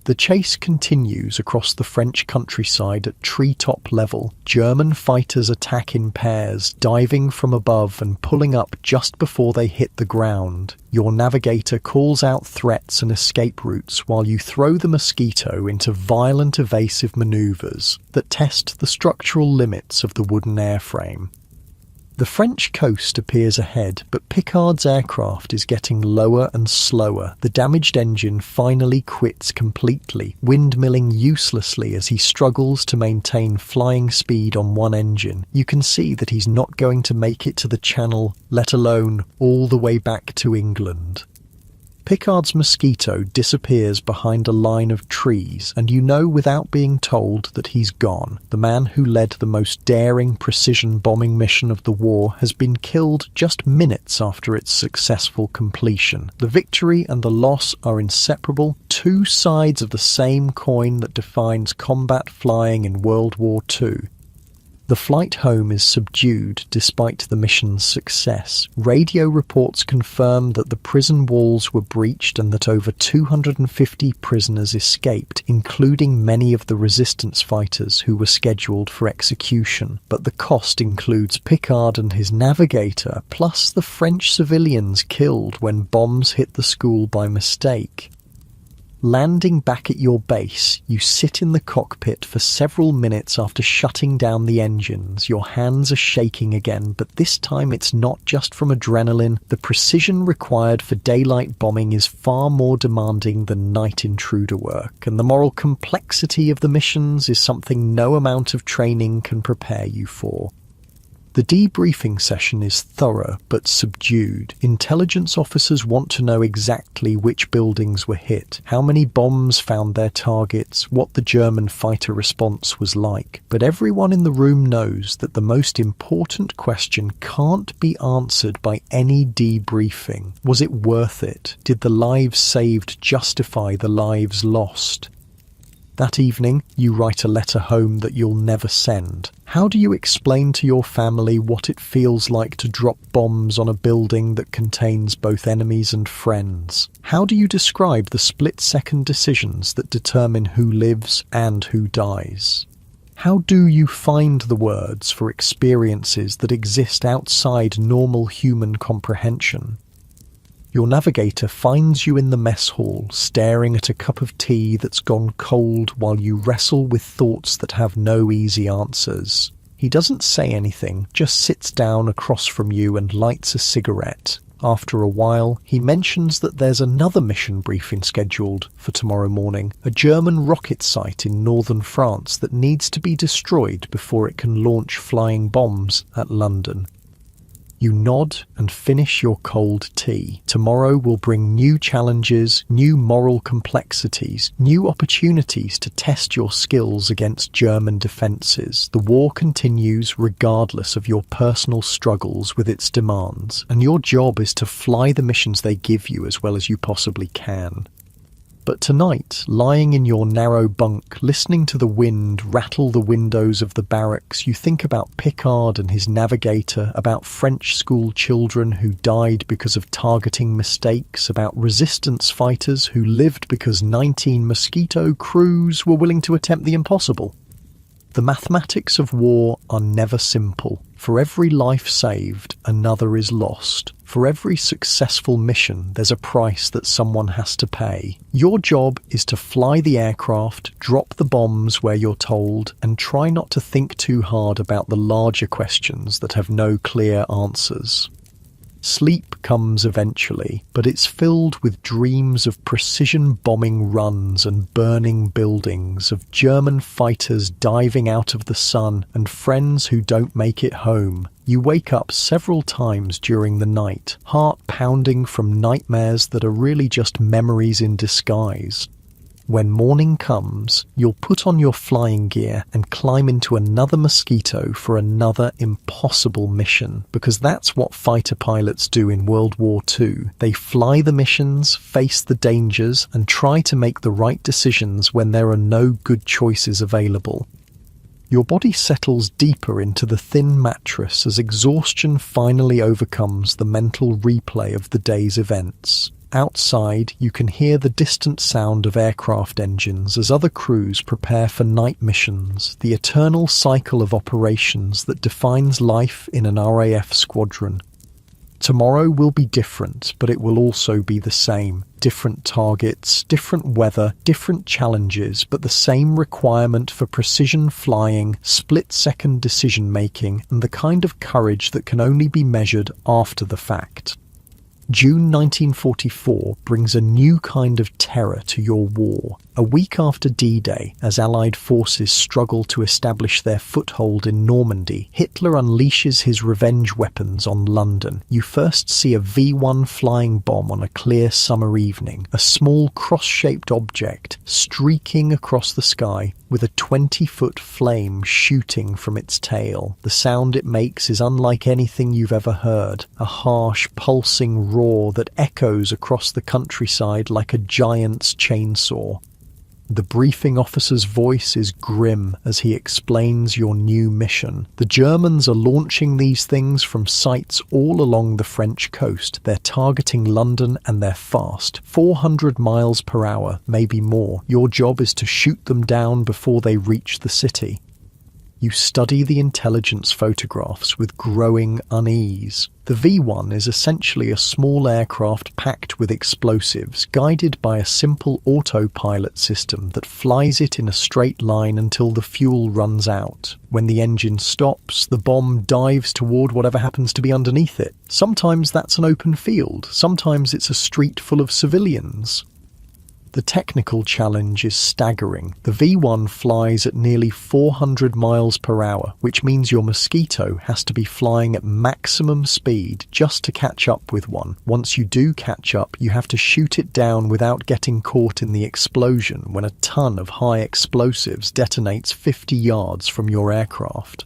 The chase continues across the French countryside at treetop level. German fighters attack in pairs, diving from above and pulling up just before they hit the ground. Your navigator calls out threats and escape routes while you throw the mosquito into violent evasive maneuvers that test the structural limits of the wooden airframe. The French coast appears ahead, but Picard's aircraft is getting lower and slower. The damaged engine finally quits completely, windmilling uselessly as he struggles to maintain flying speed on one engine. You can see that he's not going to make it to the Channel, let alone all the way back to England. Picard's mosquito disappears behind a line of trees, and you know without being told that he's gone. The man who led the most daring precision bombing mission of the war has been killed just minutes after its successful completion. The victory and the loss are inseparable, two sides of the same coin that defines combat flying in World War II. The flight home is subdued despite the mission's success. Radio reports confirm that the prison walls were breached and that over 250 prisoners escaped, including many of the resistance fighters who were scheduled for execution. But the cost includes Picard and his navigator, plus the French civilians killed when bombs hit the school by mistake. Landing back at your base, you sit in the cockpit for several minutes after shutting down the engines. Your hands are shaking again, but this time it's not just from adrenaline. The precision required for daylight bombing is far more demanding than night intruder work, and the moral complexity of the missions is something no amount of training can prepare you for. The debriefing session is thorough but subdued. Intelligence officers want to know exactly which buildings were hit, how many bombs found their targets, what the German fighter response was like. But everyone in the room knows that the most important question can't be answered by any debriefing. Was it worth it? Did the lives saved justify the lives lost? That evening, you write a letter home that you'll never send. How do you explain to your family what it feels like to drop bombs on a building that contains both enemies and friends? How do you describe the split-second decisions that determine who lives and who dies? How do you find the words for experiences that exist outside normal human comprehension? Your navigator finds you in the mess hall, staring at a cup of tea that's gone cold while you wrestle with thoughts that have no easy answers. He doesn't say anything, just sits down across from you and lights a cigarette. After a while, he mentions that there's another mission briefing scheduled for tomorrow morning, a German rocket site in northern France that needs to be destroyed before it can launch flying bombs at London. You nod and finish your cold tea. Tomorrow will bring new challenges, new moral complexities, new opportunities to test your skills against German defences. The war continues regardless of your personal struggles with its demands, and your job is to fly the missions they give you as well as you possibly can. But tonight, lying in your narrow bunk, listening to the wind rattle the windows of the barracks, you think about Picard and his navigator, about French school children who died because of targeting mistakes, about resistance fighters who lived because 19 Mosquito crews were willing to attempt the impossible. The mathematics of war are never simple. For every life saved, another is lost. For every successful mission, there's a price that someone has to pay. Your job is to fly the aircraft, drop the bombs where you're told, and try not to think too hard about the larger questions that have no clear answers. Sleep comes eventually, but it's filled with dreams of precision bombing runs and burning buildings, of German fighters diving out of the sun and friends who don't make it home. You wake up several times during the night, heart pounding from nightmares that are really just memories in disguise. When morning comes, you'll put on your flying gear and climb into another Mosquito for another impossible mission, because that's what fighter pilots do in World War II. They fly the missions, face the dangers, and try to make the right decisions when there are no good choices available. Your body settles deeper into the thin mattress as exhaustion finally overcomes the mental replay of the day's events. Outside, you can hear the distant sound of aircraft engines as other crews prepare for night missions, the eternal cycle of operations that defines life in an RAF squadron. Tomorrow will be different, but it will also be the same. Different targets, different weather, different challenges, but the same requirement for precision flying, split-second decision-making, and the kind of courage that can only be measured after the fact. June 1944 brings a new kind of terror to your war. A week after D-Day, as Allied forces struggle to establish their foothold in Normandy, Hitler unleashes his revenge weapons on London. You first see a V-1 flying bomb on a clear summer evening, a small cross-shaped object streaking across the sky with a 20-foot flame shooting from its tail. The sound it makes is unlike anything you've ever heard, a harsh, pulsing roar that echoes across the countryside like a giant's chainsaw. The briefing officer's voice is grim as he explains your new mission. The Germans are launching these things from sites all along the French coast. They're targeting London and they're fast. 400 miles per hour, maybe more. Your job is to shoot them down before they reach the city. You study the intelligence photographs with growing unease. The V-1 is essentially a small aircraft packed with explosives, guided by a simple autopilot system that flies it in a straight line until the fuel runs out. When the engine stops, the bomb dives toward whatever happens to be underneath it. Sometimes that's an open field, sometimes it's a street full of civilians. The technical challenge is staggering. The V-1 flies at nearly 400 miles per hour, which means your Mosquito has to be flying at maximum speed just to catch up with one. Once you do catch up, you have to shoot it down without getting caught in the explosion when a ton of high explosives detonates 50 yards from your aircraft.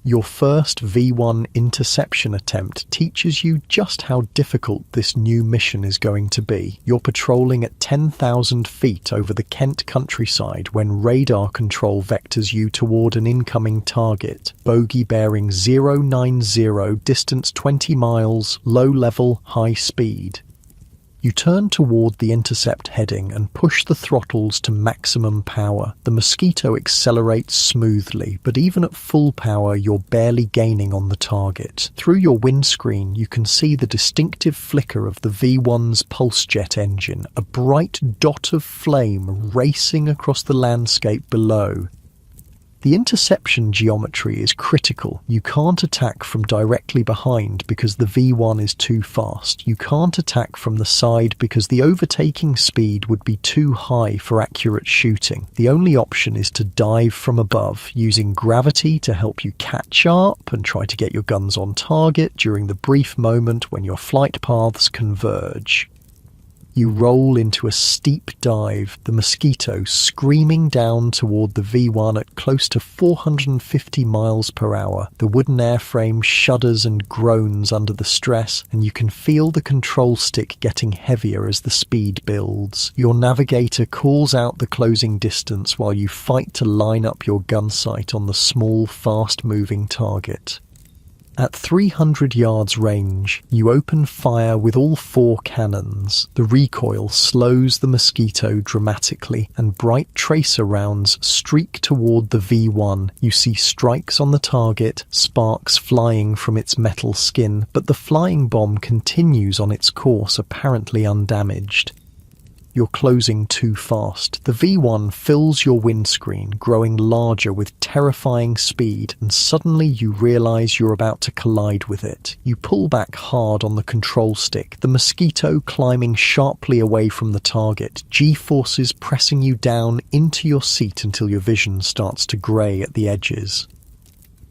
Your first V-1 interception attempt teaches you just how difficult this new mission is going to be. You're patrolling at 10,000 feet over the Kent countryside when radar control vectors you toward an incoming target. Bogey bearing 090, distance 20 miles, low level, high speed. You turn toward the intercept heading and push the throttles to maximum power. The Mosquito accelerates smoothly, but even at full power you're barely gaining on the target. Through your windscreen you can see the distinctive flicker of the V-1's pulse jet engine, a bright dot of flame racing across the landscape below. The interception geometry is critical. You can't attack from directly behind because the V1 is too fast. You can't attack from the side because the overtaking speed would be too high for accurate shooting. The only option is to dive from above, using gravity to help you catch up and try to get your guns on target during the brief moment when your flight paths converge. You roll into a steep dive, the Mosquito screaming down toward the V1 at close to 450 miles per hour. The wooden airframe shudders and groans under the stress, and you can feel the control stick getting heavier as the speed builds. Your navigator calls out the closing distance while you fight to line up your gun sight on the small, fast-moving target. At 300 yards range, you open fire with all 4 cannons. The recoil slows the Mosquito dramatically, and bright tracer rounds streak toward the V1. You see strikes on the target, sparks flying from its metal skin, but the flying bomb continues on its course, apparently undamaged. You're closing too fast. The V1 fills your windscreen, growing larger with terrifying speed, and suddenly you realize you're about to collide with it. You pull back hard on the control stick, the Mosquito climbing sharply away from the target, G-forces pressing you down into your seat until your vision starts to grey at the edges.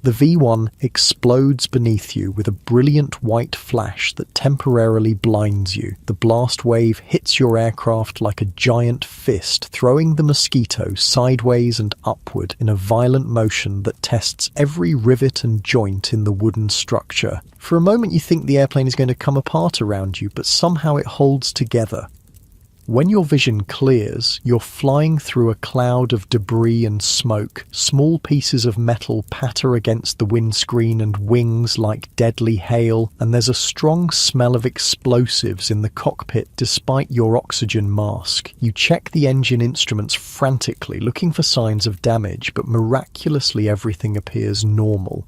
The V1 explodes beneath you with a brilliant white flash that temporarily blinds you. The blast wave hits your aircraft like a giant fist, throwing the Mosquito sideways and upward in a violent motion that tests every rivet and joint in the wooden structure. For a moment you think the airplane is going to come apart around you, but somehow it holds together. When your vision clears, you're flying through a cloud of debris and smoke. Small pieces of metal patter against the windscreen and wings like deadly hail, and there's a strong smell of explosives in the cockpit despite your oxygen mask. You check the engine instruments frantically, looking for signs of damage, but miraculously everything appears normal.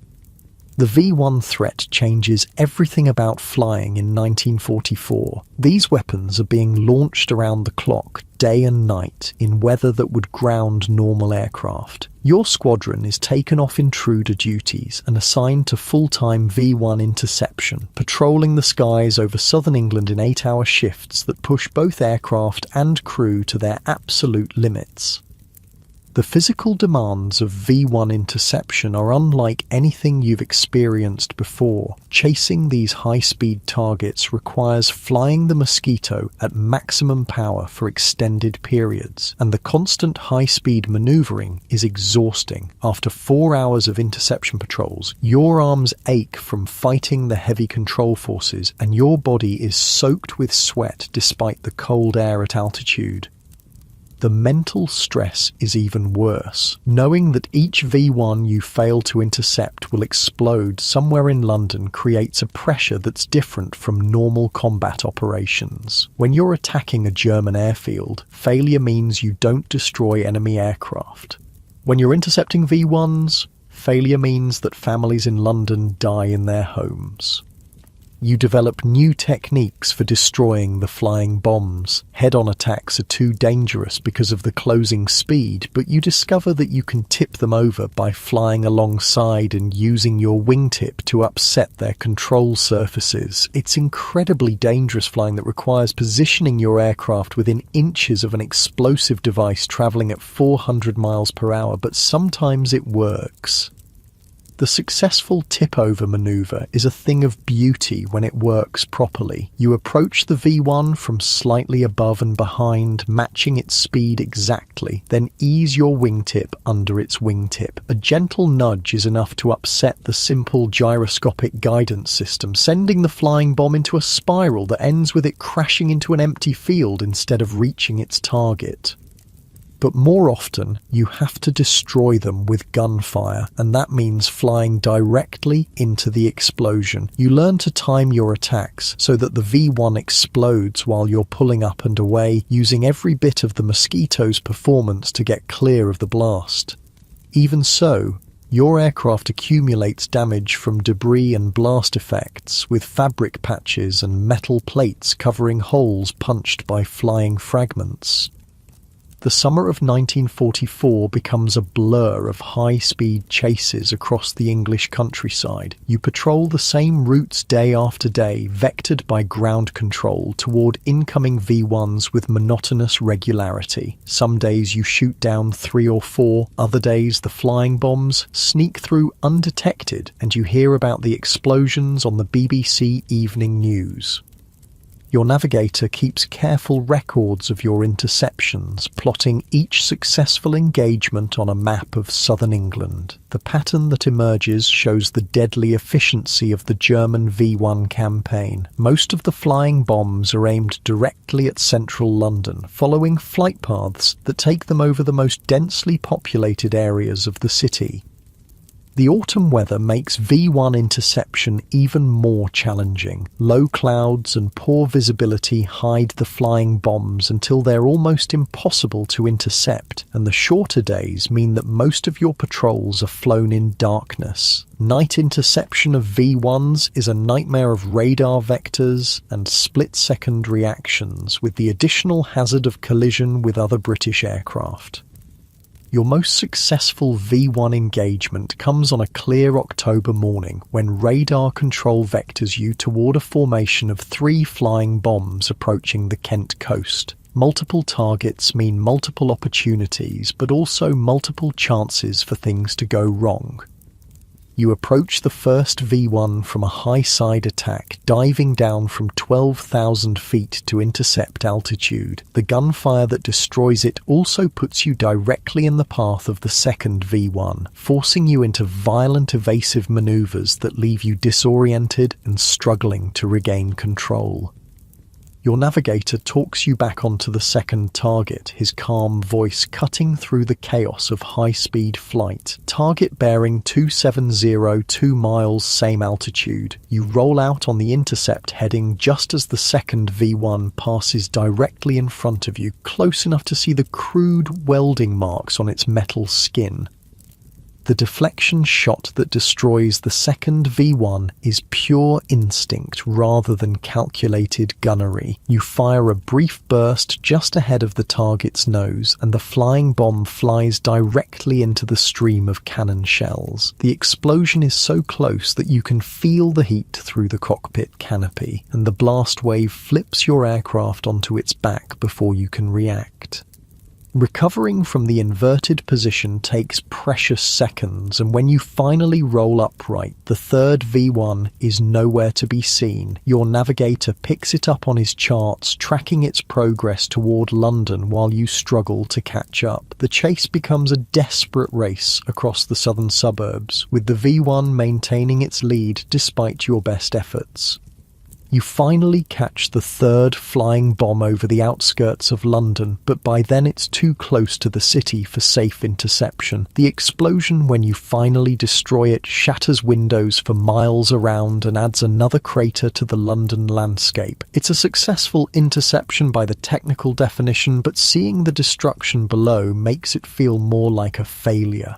The V1 threat changes everything about flying in 1944. These weapons are being launched around the clock, day and night, in weather that would ground normal aircraft. Your squadron is taken off intruder duties and assigned to full-time V1 interception, patrolling the skies over southern England in 8-hour shifts that push both aircraft and crew to their absolute limits. The physical demands of V1 interception are unlike anything you've experienced before. Chasing these high-speed targets requires flying the Mosquito at maximum power for extended periods, and the constant high-speed maneuvering is exhausting. After 4 hours of interception patrols, your arms ache from fighting the heavy control forces, and your body is soaked with sweat despite the cold air at altitude. The mental stress is even worse. Knowing that each V1 you fail to intercept will explode somewhere in London creates a pressure that's different from normal combat operations. When you're attacking a German airfield, failure means you don't destroy enemy aircraft. When you're intercepting V1s, failure means that families in London die in their homes. You develop new techniques for destroying the flying bombs. Head-on attacks are too dangerous because of the closing speed, but you discover that you can tip them over by flying alongside and using your wingtip to upset their control surfaces. It's incredibly dangerous flying that requires positioning your aircraft within inches of an explosive device traveling at 400 miles per hour, but sometimes it works. The successful tip-over maneuver is a thing of beauty when it works properly. You approach the V1 from slightly above and behind, matching its speed exactly, then ease your wingtip under its wingtip. A gentle nudge is enough to upset the simple gyroscopic guidance system, sending the flying bomb into a spiral that ends with it crashing into an empty field instead of reaching its target. But more often, you have to destroy them with gunfire, and that means flying directly into the explosion. You learn to time your attacks so that the V1 explodes while you're pulling up and away, using every bit of the Mosquito's performance to get clear of the blast. Even so, your aircraft accumulates damage from debris and blast effects, with fabric patches and metal plates covering holes punched by flying fragments. The summer of 1944 becomes a blur of high-speed chases across the English countryside. You patrol the same routes day after day, vectored by ground control toward incoming V1s with monotonous regularity. Some days you shoot down 3 or 4, other days the flying bombs sneak through undetected and you hear about the explosions on the BBC Evening News. Your navigator keeps careful records of your interceptions, plotting each successful engagement on a map of southern England. The pattern that emerges shows the deadly efficiency of the German V1 campaign. Most of the flying bombs are aimed directly at central London, following flight paths that take them over the most densely populated areas of the city. The autumn weather makes V1 interception even more challenging. Low clouds and poor visibility hide the flying bombs until they're almost impossible to intercept, and the shorter days mean that most of your patrols are flown in darkness. Night interception of V1s is a nightmare of radar vectors and split-second reactions, with the additional hazard of collision with other British aircraft. Your most successful V1 engagement comes on a clear October morning when radar control vectors you toward a formation of 3 flying bombs approaching the Kent coast. Multiple targets mean multiple opportunities, but also multiple chances for things to go wrong. You approach the first V1 from a high-side attack, diving down from 12,000 feet to intercept altitude. The gunfire that destroys it also puts you directly in the path of the second V1, forcing you into violent evasive maneuvers that leave you disoriented and struggling to regain control. Your navigator talks you back onto the second target, his calm voice cutting through the chaos of high-speed flight. Target bearing 270, 2 miles, same altitude. You roll out on the intercept heading just as the second V1 passes directly in front of you, close enough to see the crude welding marks on its metal skin. The deflection shot that destroys the second V1 is pure instinct rather than calculated gunnery. You fire a brief burst just ahead of the target's nose, and the flying bomb flies directly into the stream of cannon shells. The explosion is so close that you can feel the heat through the cockpit canopy, and the blast wave flips your aircraft onto its back before you can react. Recovering from the inverted position takes precious seconds, and when you finally roll upright, the third V1 is nowhere to be seen. Your navigator picks it up on his charts, tracking its progress toward London while you struggle to catch up. The chase becomes a desperate race across the southern suburbs, with the V1 maintaining its lead despite your best efforts. You finally catch the third flying bomb over the outskirts of London, but by then it's too close to the city for safe interception. The explosion, when you finally destroy it, shatters windows for miles around and adds another crater to the London landscape. It's a successful interception by the technical definition, but seeing the destruction below makes it feel more like a failure.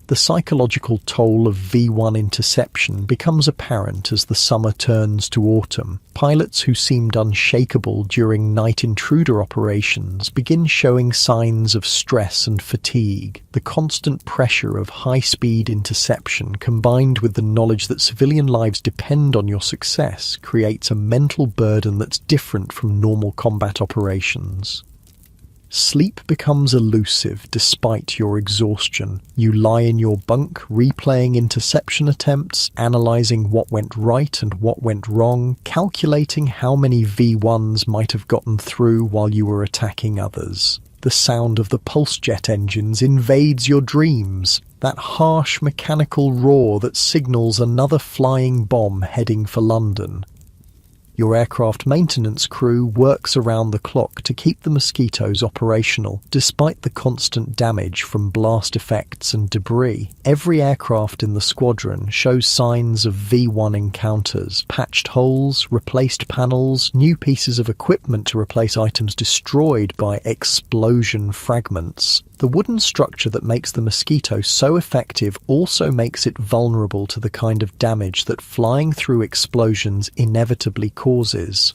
The psychological toll of V1 interception becomes apparent as the summer turns to autumn. Pilots who seemed unshakable during night intruder operations begin showing signs of stress and fatigue. The constant pressure of high-speed interception, combined with the knowledge that civilian lives depend on your success, creates a mental burden that's different from normal combat operations. Sleep becomes elusive despite your exhaustion. You lie in your bunk, replaying interception attempts, analysing what went right and what went wrong, calculating how many V1s might have gotten through while you were attacking others. The sound of the pulse jet engines invades your dreams, that harsh mechanical roar that signals another flying bomb heading for London. Your aircraft maintenance crew works around the clock to keep the Mosquitoes operational, despite the constant damage from blast effects and debris. Every aircraft in the squadron shows signs of V1 encounters, patched holes, replaced panels, new pieces of equipment to replace items destroyed by explosion fragments. The wooden structure that makes the Mosquito so effective also makes it vulnerable to the kind of damage that flying through explosions inevitably causes.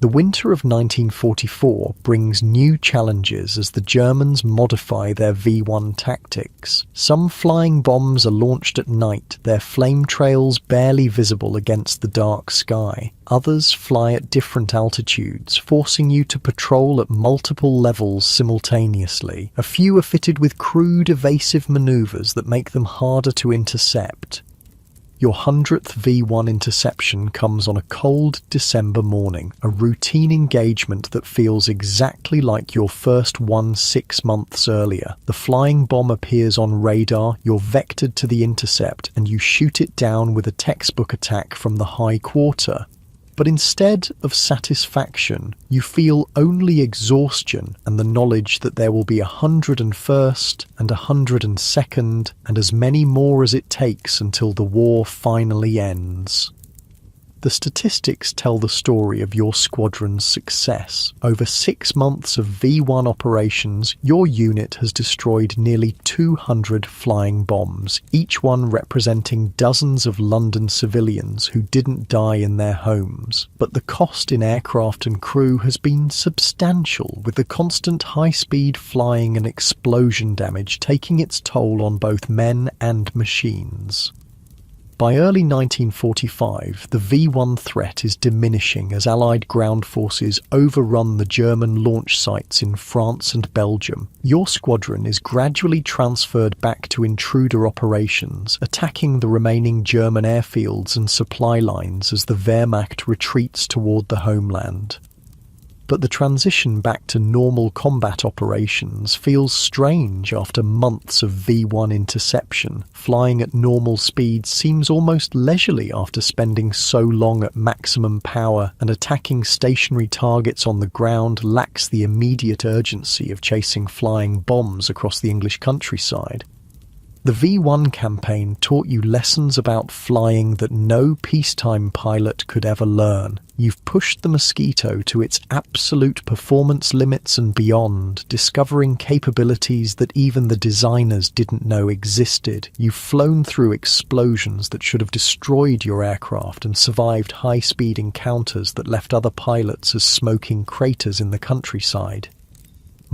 The winter of 1944 brings new challenges as the Germans modify their V-1 tactics. Some flying bombs are launched at night, their flame trails barely visible against the dark sky. Others fly at different altitudes, forcing you to patrol at multiple levels simultaneously. A few are fitted with crude evasive maneuvers that make them harder to intercept. Your 100th V1 interception comes on a cold December morning, a routine engagement that feels exactly like your first one 6 months earlier. The flying bomb appears on radar, you're vectored to the intercept, and you shoot it down with a textbook attack from the high quarter. But instead of satisfaction, you feel only exhaustion and the knowledge that there will be 101st and 102nd and as many more as it takes until the war finally ends. The statistics tell the story of your squadron's success. Over 6 months of V1 operations, your unit has destroyed nearly 200 flying bombs, each one representing dozens of London civilians who didn't die in their homes. But the cost in aircraft and crew has been substantial, with the constant high-speed flying and explosion damage taking its toll on both men and machines. By early 1945, the V-1 threat is diminishing as Allied ground forces overrun the German launch sites in France and Belgium. Your squadron is gradually transferred back to intruder operations, attacking the remaining German airfields and supply lines as the Wehrmacht retreats toward the homeland. But the transition back to normal combat operations feels strange after months of V-1 interception. Flying at normal speed seems almost leisurely after spending so long at maximum power, and attacking stationary targets on the ground lacks the immediate urgency of chasing flying bombs across the English countryside. The V-1 campaign taught you lessons about flying that no peacetime pilot could ever learn. You've pushed the Mosquito to its absolute performance limits and beyond, discovering capabilities that even the designers didn't know existed. You've flown through explosions that should have destroyed your aircraft and survived high-speed encounters that left other pilots as smoking craters in the countryside.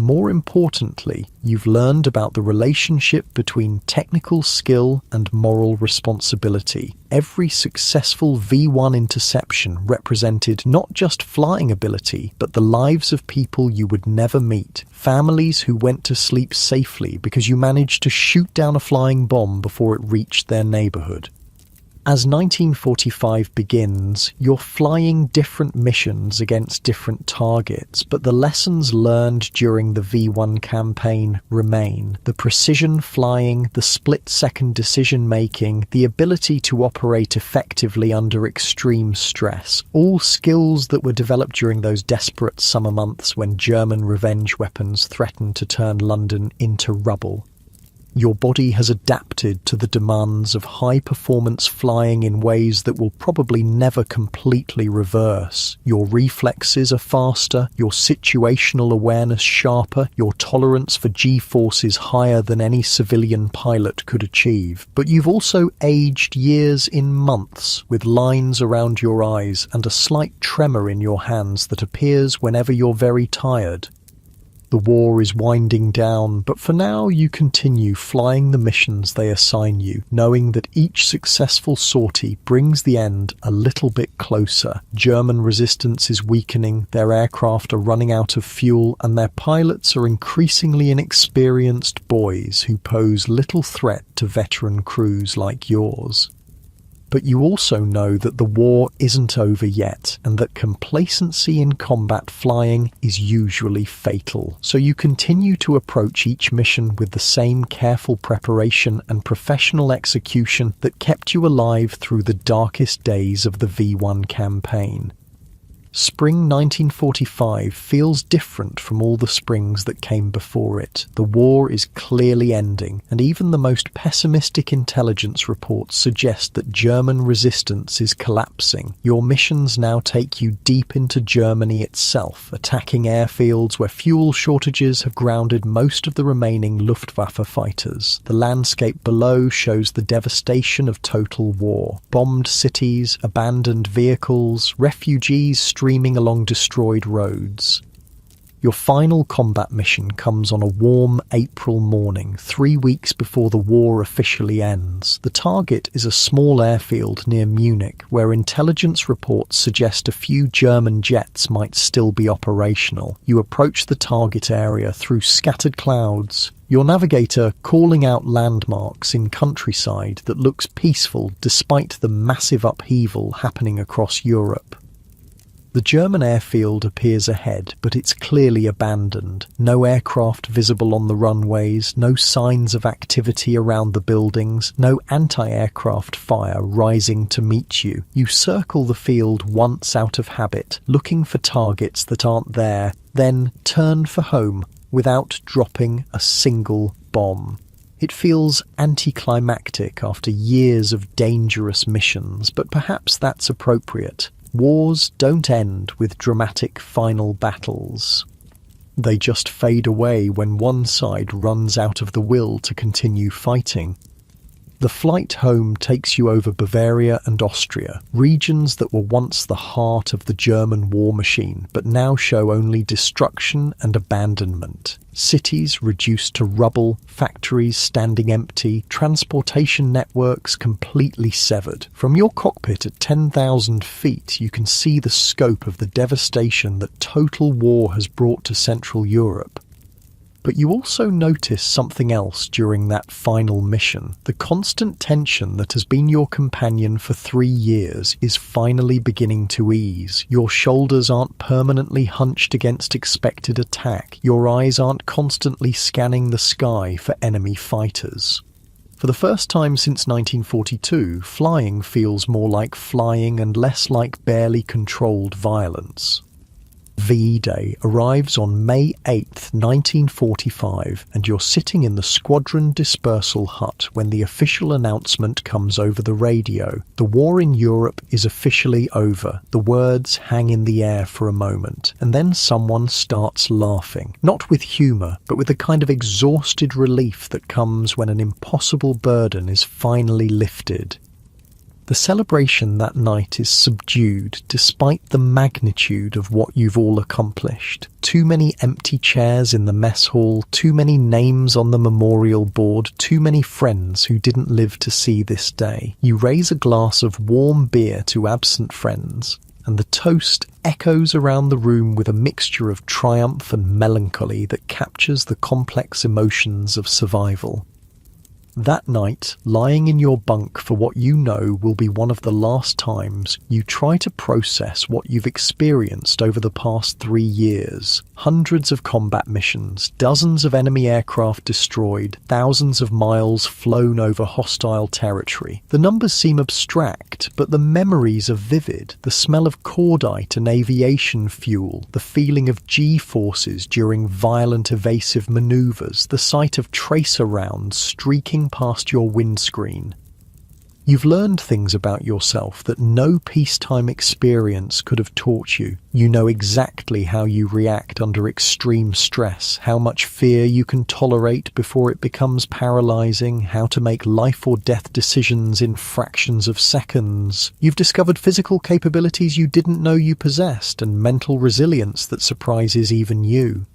More importantly, you've learned about the relationship between technical skill and moral responsibility. Every successful V-1 interception represented not just flying ability, but the lives of people you would never meet. Families who went to sleep safely because you managed to shoot down a flying bomb before it reached their neighborhood. As 1945 begins, you're flying different missions against different targets, but the lessons learned during the V-1 campaign remain. The precision flying, the split-second decision-making, the ability to operate effectively under extreme stress, all skills that were developed during those desperate summer months when German revenge weapons threatened to turn London into rubble. Your body has adapted to the demands of high-performance flying in ways that will probably never completely reverse. Your reflexes are faster, your situational awareness sharper, your tolerance for G-forces higher than any civilian pilot could achieve. But you've also aged years in months, with lines around your eyes and a slight tremor in your hands that appears whenever you're very tired. The war is winding down, but for now you continue flying the missions they assign you, knowing that each successful sortie brings the end a little bit closer. German resistance is weakening, their aircraft are running out of fuel, and their pilots are increasingly inexperienced boys who pose little threat to veteran crews like yours. But you also know that the war isn't over yet, and that complacency in combat flying is usually fatal. So you continue to approach each mission with the same careful preparation and professional execution that kept you alive through the darkest days of the V-1 campaign. Spring 1945 feels different from all the springs that came before it. The war is clearly ending, and even the most pessimistic intelligence reports suggest that German resistance is collapsing. Your missions now take you deep into Germany itself, attacking airfields where fuel shortages have grounded most of the remaining Luftwaffe fighters. The landscape below shows the devastation of total war. Bombed cities, abandoned vehicles, refugees streaming along destroyed roads. Your final combat mission comes on a warm April morning, 3 weeks before the war officially ends. The target is a small airfield near Munich, where intelligence reports suggest a few German jets might still be operational. You approach the target area through scattered clouds, your navigator calling out landmarks in countryside that looks peaceful despite the massive upheaval happening across Europe. The German airfield appears ahead, but it's clearly abandoned. No aircraft visible on the runways, no signs of activity around the buildings, no anti-aircraft fire rising to meet you. You circle the field once out of habit, looking for targets that aren't there, then turn for home without dropping a single bomb. It feels anticlimactic after years of dangerous missions, but perhaps that's appropriate. Wars don't end with dramatic final battles. They just fade away when one side runs out of the will to continue fighting. The flight home takes you over Bavaria and Austria, regions that were once the heart of the German war machine, but now show only destruction and abandonment. Cities reduced to rubble, factories standing empty, transportation networks completely severed. From your cockpit at 10,000 feet, you can see the scope of the devastation that total war has brought to Central Europe. But you also notice something else during that final mission. The constant tension that has been your companion for 3 years is finally beginning to ease. Your shoulders aren't permanently hunched against expected attack. Your eyes aren't constantly scanning the sky for enemy fighters. For the first time since 1942, flying feels more like flying and less like barely controlled violence. V-Day arrives on May 8, 1945, and you're sitting in the squadron dispersal hut when the official announcement comes over the radio. The war in Europe is officially over. The words hang in the air for a moment, and then someone starts laughing. Not with humour, but with a kind of exhausted relief that comes when an impossible burden is finally lifted. The celebration that night is subdued despite the magnitude of what you've all accomplished. Too many empty chairs in the mess hall, too many names on the memorial board, too many friends who didn't live to see this day. You raise a glass of warm beer to absent friends, and the toast echoes around the room with a mixture of triumph and melancholy that captures the complex emotions of survival. That night, lying in your bunk for what you know will be one of the last times, you try to process what you've experienced over the past 3 years. Hundreds of combat missions, dozens of enemy aircraft destroyed, thousands of miles flown over hostile territory. The numbers seem abstract, but the memories are vivid. The smell of cordite and aviation fuel, the feeling of G-forces during violent evasive maneuvers, the sight of tracer rounds streaking past your windscreen. You've learned things about yourself that no peacetime experience could have taught you. You know exactly how you react under extreme stress, how much fear you can tolerate before it becomes paralyzing, how to make life or death decisions in fractions of seconds. You've discovered physical capabilities you didn't know you possessed and mental resilience that surprises even you.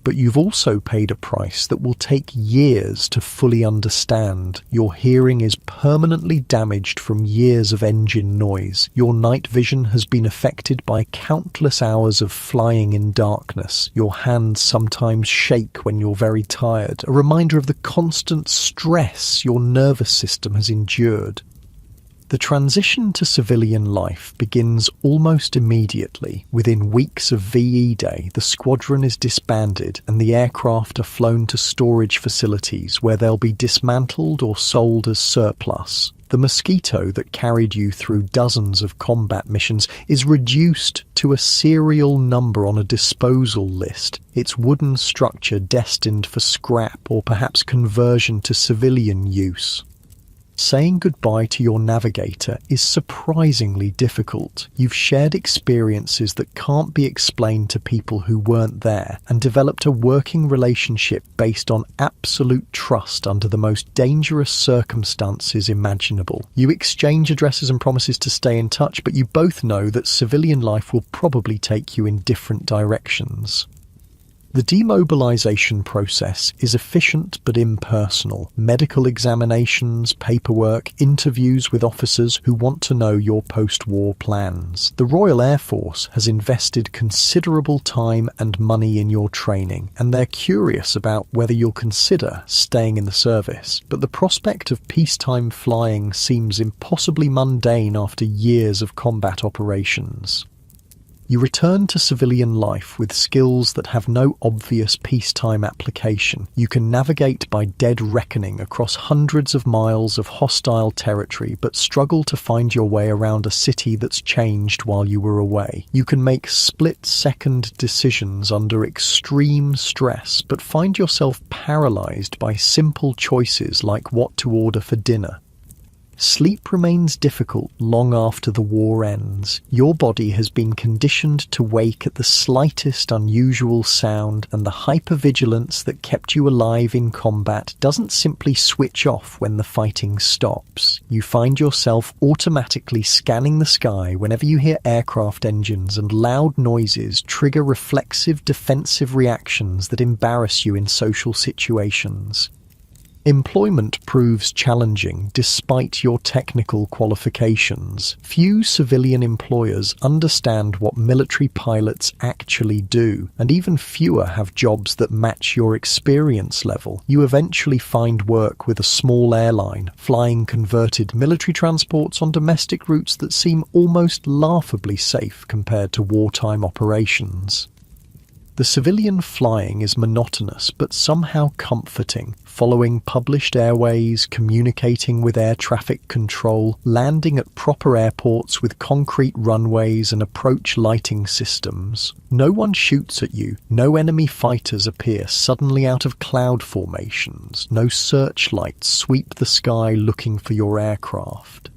But you've also paid a price that will take years to fully understand. Your hearing is permanently damaged from years of engine noise. Your night vision has been affected by countless hours of flying in darkness. Your hands sometimes shake when you're very tired, a reminder of the constant stress your nervous system has endured. The transition to civilian life begins almost immediately. Within weeks of VE Day, the squadron is disbanded and the aircraft are flown to storage facilities where they'll be dismantled or sold as surplus. The Mosquito that carried you through dozens of combat missions is reduced to a serial number on a disposal list, its wooden structure destined for scrap or perhaps conversion to civilian use. Saying goodbye to your navigator is surprisingly difficult. You've shared experiences that can't be explained to people who weren't there and developed a working relationship based on absolute trust under the most dangerous circumstances imaginable. You exchange addresses and promises to stay in touch, but you both know that civilian life will probably take you in different directions. The demobilization process is efficient but impersonal. Medical examinations, paperwork, interviews with officers who want to know your post-war plans. The Royal Air Force has invested considerable time and money in your training, and they're curious about whether you'll consider staying in the service. But the prospect of peacetime flying seems impossibly mundane after years of combat operations. You return to civilian life with skills that have no obvious peacetime application. You can navigate by dead reckoning across hundreds of miles of hostile territory, but struggle to find your way around a city that's changed while you were away. You can make split-second decisions under extreme stress, but find yourself paralyzed by simple choices like what to order for dinner. Sleep remains difficult long after the war ends. Your body has been conditioned to wake at the slightest unusual sound, and the hypervigilance that kept you alive in combat doesn't simply switch off when the fighting stops. You find yourself automatically scanning the sky whenever you hear aircraft engines, and loud noises trigger reflexive defensive reactions that embarrass you in social situations. Employment proves challenging despite your technical qualifications. Few civilian employers understand what military pilots actually do, and even fewer have jobs that match your experience level. You eventually find work with a small airline, flying converted military transports on domestic routes that seem almost laughably safe compared to wartime operations. The civilian flying is monotonous but somehow comforting, following published airways, communicating with air traffic control, landing at proper airports with concrete runways and approach lighting systems. No one shoots at you, no enemy fighters appear suddenly out of cloud formations, no searchlights sweep the sky looking for your aircraft.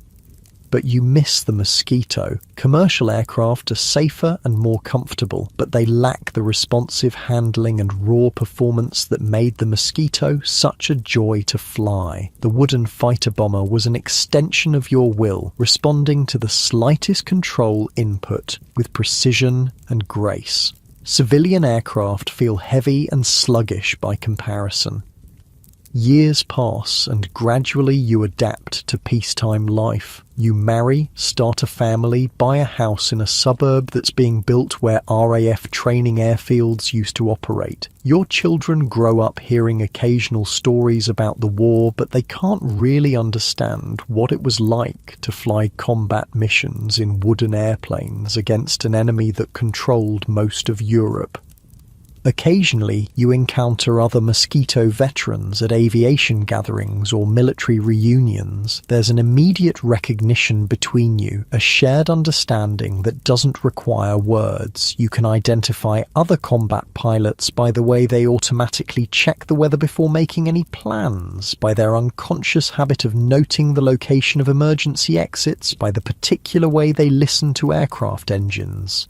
But you miss the Mosquito. Commercial aircraft are safer and more comfortable, but they lack the responsive handling and raw performance that made the Mosquito such a joy to fly. The wooden fighter bomber was an extension of your will, responding to the slightest control input with precision and grace. Civilian aircraft feel heavy and sluggish by comparison. Years pass and gradually you adapt to peacetime life. You marry, start a family, buy a house in a suburb that's being built where RAF training airfields used to operate. Your children grow up hearing occasional stories about the war, but they can't really understand what it was like to fly combat missions in wooden airplanes against an enemy that controlled most of Europe. Occasionally, you encounter other Mosquito veterans at aviation gatherings or military reunions. There's an immediate recognition between you, a shared understanding that doesn't require words. You can identify other combat pilots by the way they automatically check the weather before making any plans, by their unconscious habit of noting the location of emergency exits, by the particular way they listen to aircraft engines.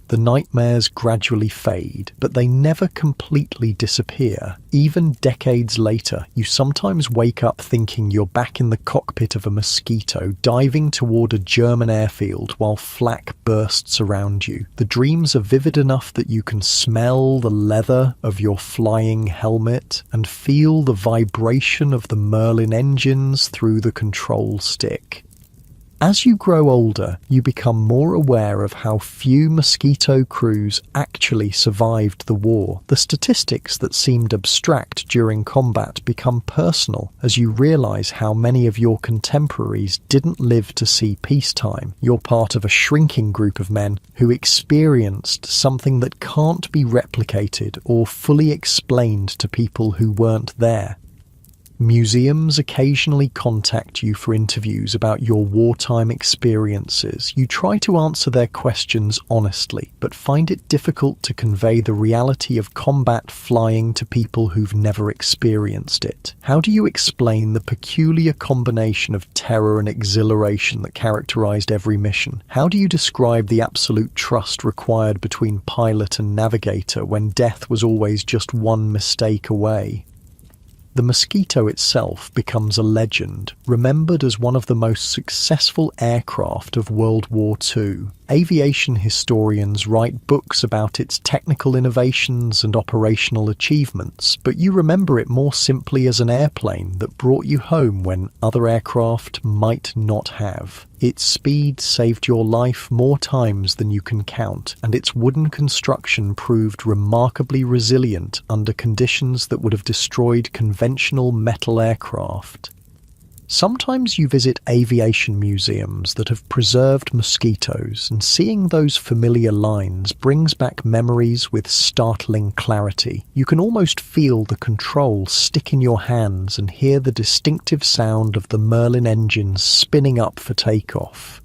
The nightmares gradually fade, but they never completely disappear. Even decades later, you sometimes wake up thinking you're back in the cockpit of a Mosquito, diving toward a German airfield while flak bursts around you. The dreams are vivid enough that you can smell the leather of your flying helmet and feel the vibration of the Merlin engines through the control stick. As you grow older, you become more aware of how few Mosquito crews actually survived the war. The statistics that seemed abstract during combat become personal as you realize how many of your contemporaries didn't live to see peacetime. You're part of a shrinking group of men who experienced something that can't be replicated or fully explained to people who weren't there. Museums occasionally contact you for interviews about your wartime experiences. You try to answer their questions honestly, but find it difficult to convey the reality of combat flying to people who've never experienced it. How do you explain the peculiar combination of terror and exhilaration that characterized every mission? How do you describe the absolute trust required between pilot and navigator when death was always just one mistake away? The Mosquito itself becomes a legend, remembered as one of the most successful aircraft of World War II. Aviation historians write books about its technical innovations and operational achievements, but you remember it more simply as an airplane that brought you home when other aircraft might not have. Its speed saved your life more times than you can count, and its wooden construction proved remarkably resilient under conditions that would have destroyed conventional metal aircraft. Sometimes you visit aviation museums that have preserved mosquitoes, and seeing those familiar lines brings back memories with startling clarity. You can almost feel the control stick in your hands and hear the distinctive sound of the Merlin engines spinning up for takeoff.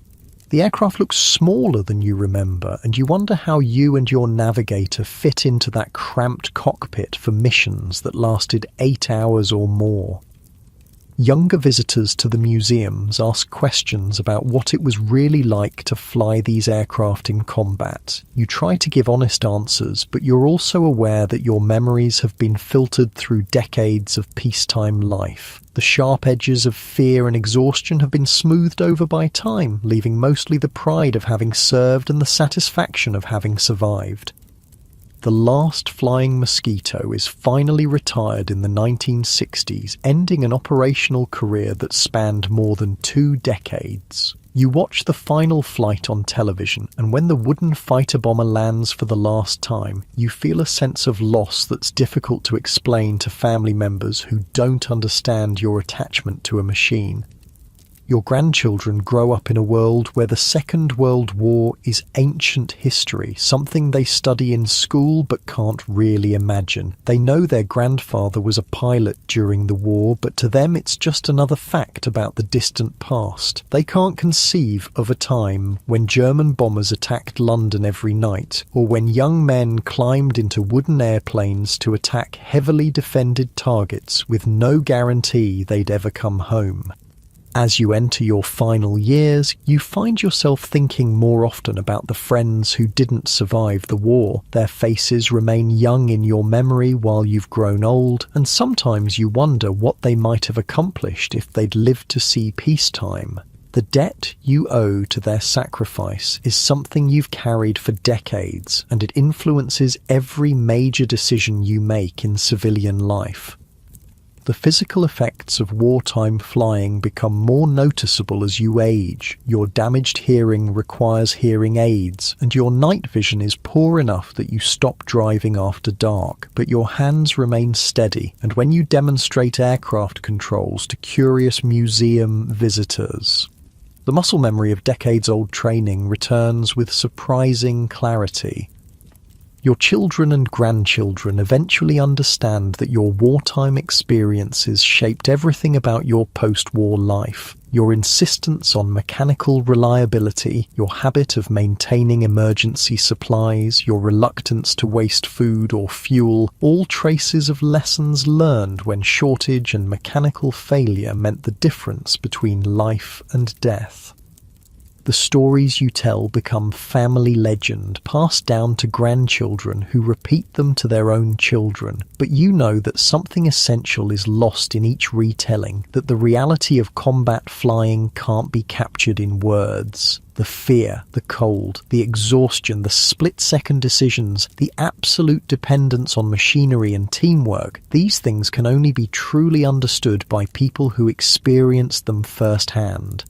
The aircraft looks smaller than you remember, and you wonder how you and your navigator fit into that cramped cockpit for missions that lasted 8 hours or more. Younger visitors to the museums ask questions about what it was really like to fly these aircraft in combat. You try to give honest answers, but you're also aware that your memories have been filtered through decades of peacetime life. The sharp edges of fear and exhaustion have been smoothed over by time, leaving mostly the pride of having served and the satisfaction of having survived. The last flying Mosquito is finally retired in the 1960s, ending an operational career that spanned more than 2 decades. You watch the final flight on television, and when the wooden fighter bomber lands for the last time, you feel a sense of loss that's difficult to explain to family members who don't understand your attachment to a machine. Your grandchildren grow up in a world where the Second World War is ancient history, something they study in school but can't really imagine. They know their grandfather was a pilot during the war, but to them it's just another fact about the distant past. They can't conceive of a time when German bombers attacked London every night, or when young men climbed into wooden airplanes to attack heavily defended targets with no guarantee they'd ever come home. As you enter your final years, you find yourself thinking more often about the friends who didn't survive the war. Their faces remain young in your memory while you've grown old, and sometimes you wonder what they might have accomplished if they'd lived to see peacetime. The debt you owe to their sacrifice is something you've carried for decades, and it influences every major decision you make in civilian life. The physical effects of wartime flying become more noticeable as you age. Your damaged hearing requires hearing aids, and your night vision is poor enough that you stop driving after dark, but your hands remain steady, and when you demonstrate aircraft controls to curious museum visitors, the muscle memory of decades-old training returns with surprising clarity. Your children and grandchildren eventually understand that your wartime experiences shaped everything about your post-war life. Your insistence on mechanical reliability, your habit of maintaining emergency supplies, your reluctance to waste food or fuel, all traces of lessons learned when shortage and mechanical failure meant the difference between life and death. The stories you tell become family legend, passed down to grandchildren who repeat them to their own children. But you know that something essential is lost in each retelling, that the reality of combat flying can't be captured in words. The fear, the cold, the exhaustion, the split-second decisions, the absolute dependence on machinery and teamwork, these things can only be truly understood by people who experience them firsthand.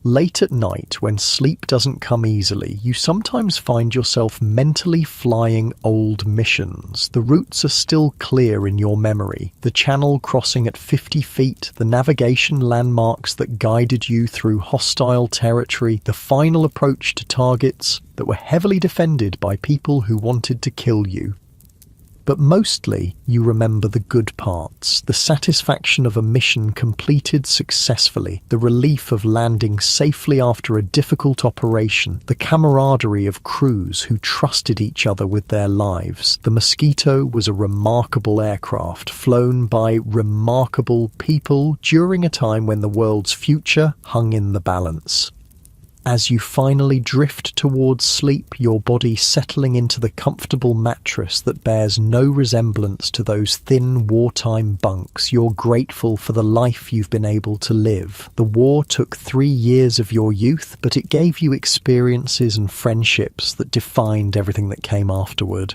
Late at night, when sleep doesn't come easily, you sometimes find yourself mentally flying old missions. The routes are still clear in your memory. The channel crossing at 50 feet, the navigation landmarks that guided you through hostile territory, the final approach to targets that were heavily defended by people who wanted to kill you. But mostly, you remember the good parts, the satisfaction of a mission completed successfully, the relief of landing safely after a difficult operation, the camaraderie of crews who trusted each other with their lives. The Mosquito was a remarkable aircraft, flown by remarkable people during a time when the world's future hung in the balance. As you finally drift towards sleep, your body settling into the comfortable mattress that bears no resemblance to those thin wartime bunks, you're grateful for the life you've been able to live. The war took 3 years of your youth, but it gave you experiences and friendships that defined everything that came afterward.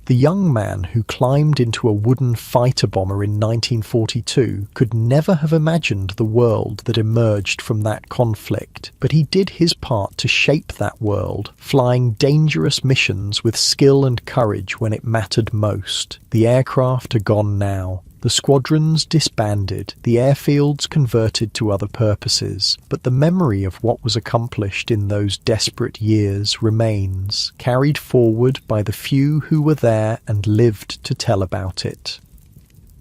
The young man who climbed into a wooden fighter bomber in 1942 could never have imagined the world that emerged from that conflict, but he did his part to shape that world, flying dangerous missions with skill and courage when it mattered most. The aircraft are gone now. The squadrons disbanded, the airfields converted to other purposes, but the memory of what was accomplished in those desperate years remains, carried forward by the few who were there and lived to tell about it.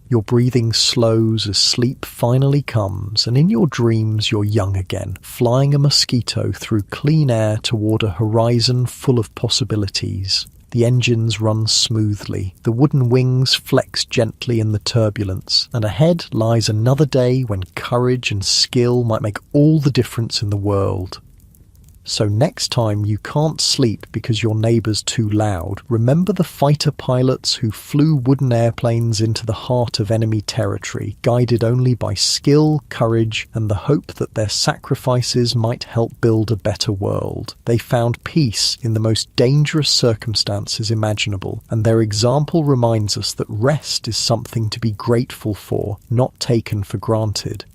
Your breathing slows as sleep finally comes, and in your dreams you're young again, flying a Mosquito through clean air toward a horizon full of possibilities. The engines run smoothly, the wooden wings flex gently in the turbulence, and ahead lies another day when courage and skill might make all the difference in the world. So next time you can't sleep because your neighbour's too loud, remember the fighter pilots who flew wooden airplanes into the heart of enemy territory, guided only by skill, courage, and the hope that their sacrifices might help build a better world. They found peace in the most dangerous circumstances imaginable, and their example reminds us that rest is something to be grateful for, not taken for granted.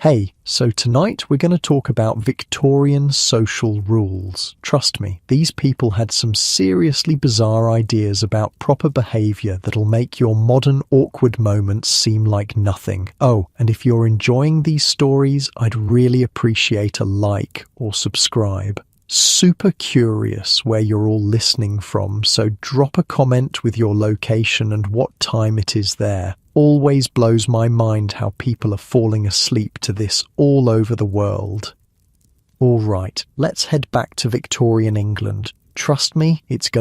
Hey, so tonight we're going to talk about Victorian social rules. Trust me, these people had some seriously bizarre ideas about proper behaviour that'll make your modern awkward moments seem like nothing. Oh, and if you're enjoying these stories, I'd really appreciate a like or subscribe. Super curious where you're all listening from, so drop a comment with your location and what time it is there. Always blows my mind how people are falling asleep to this all over the world. All right, let's head back to Victorian England. Trust me, it's going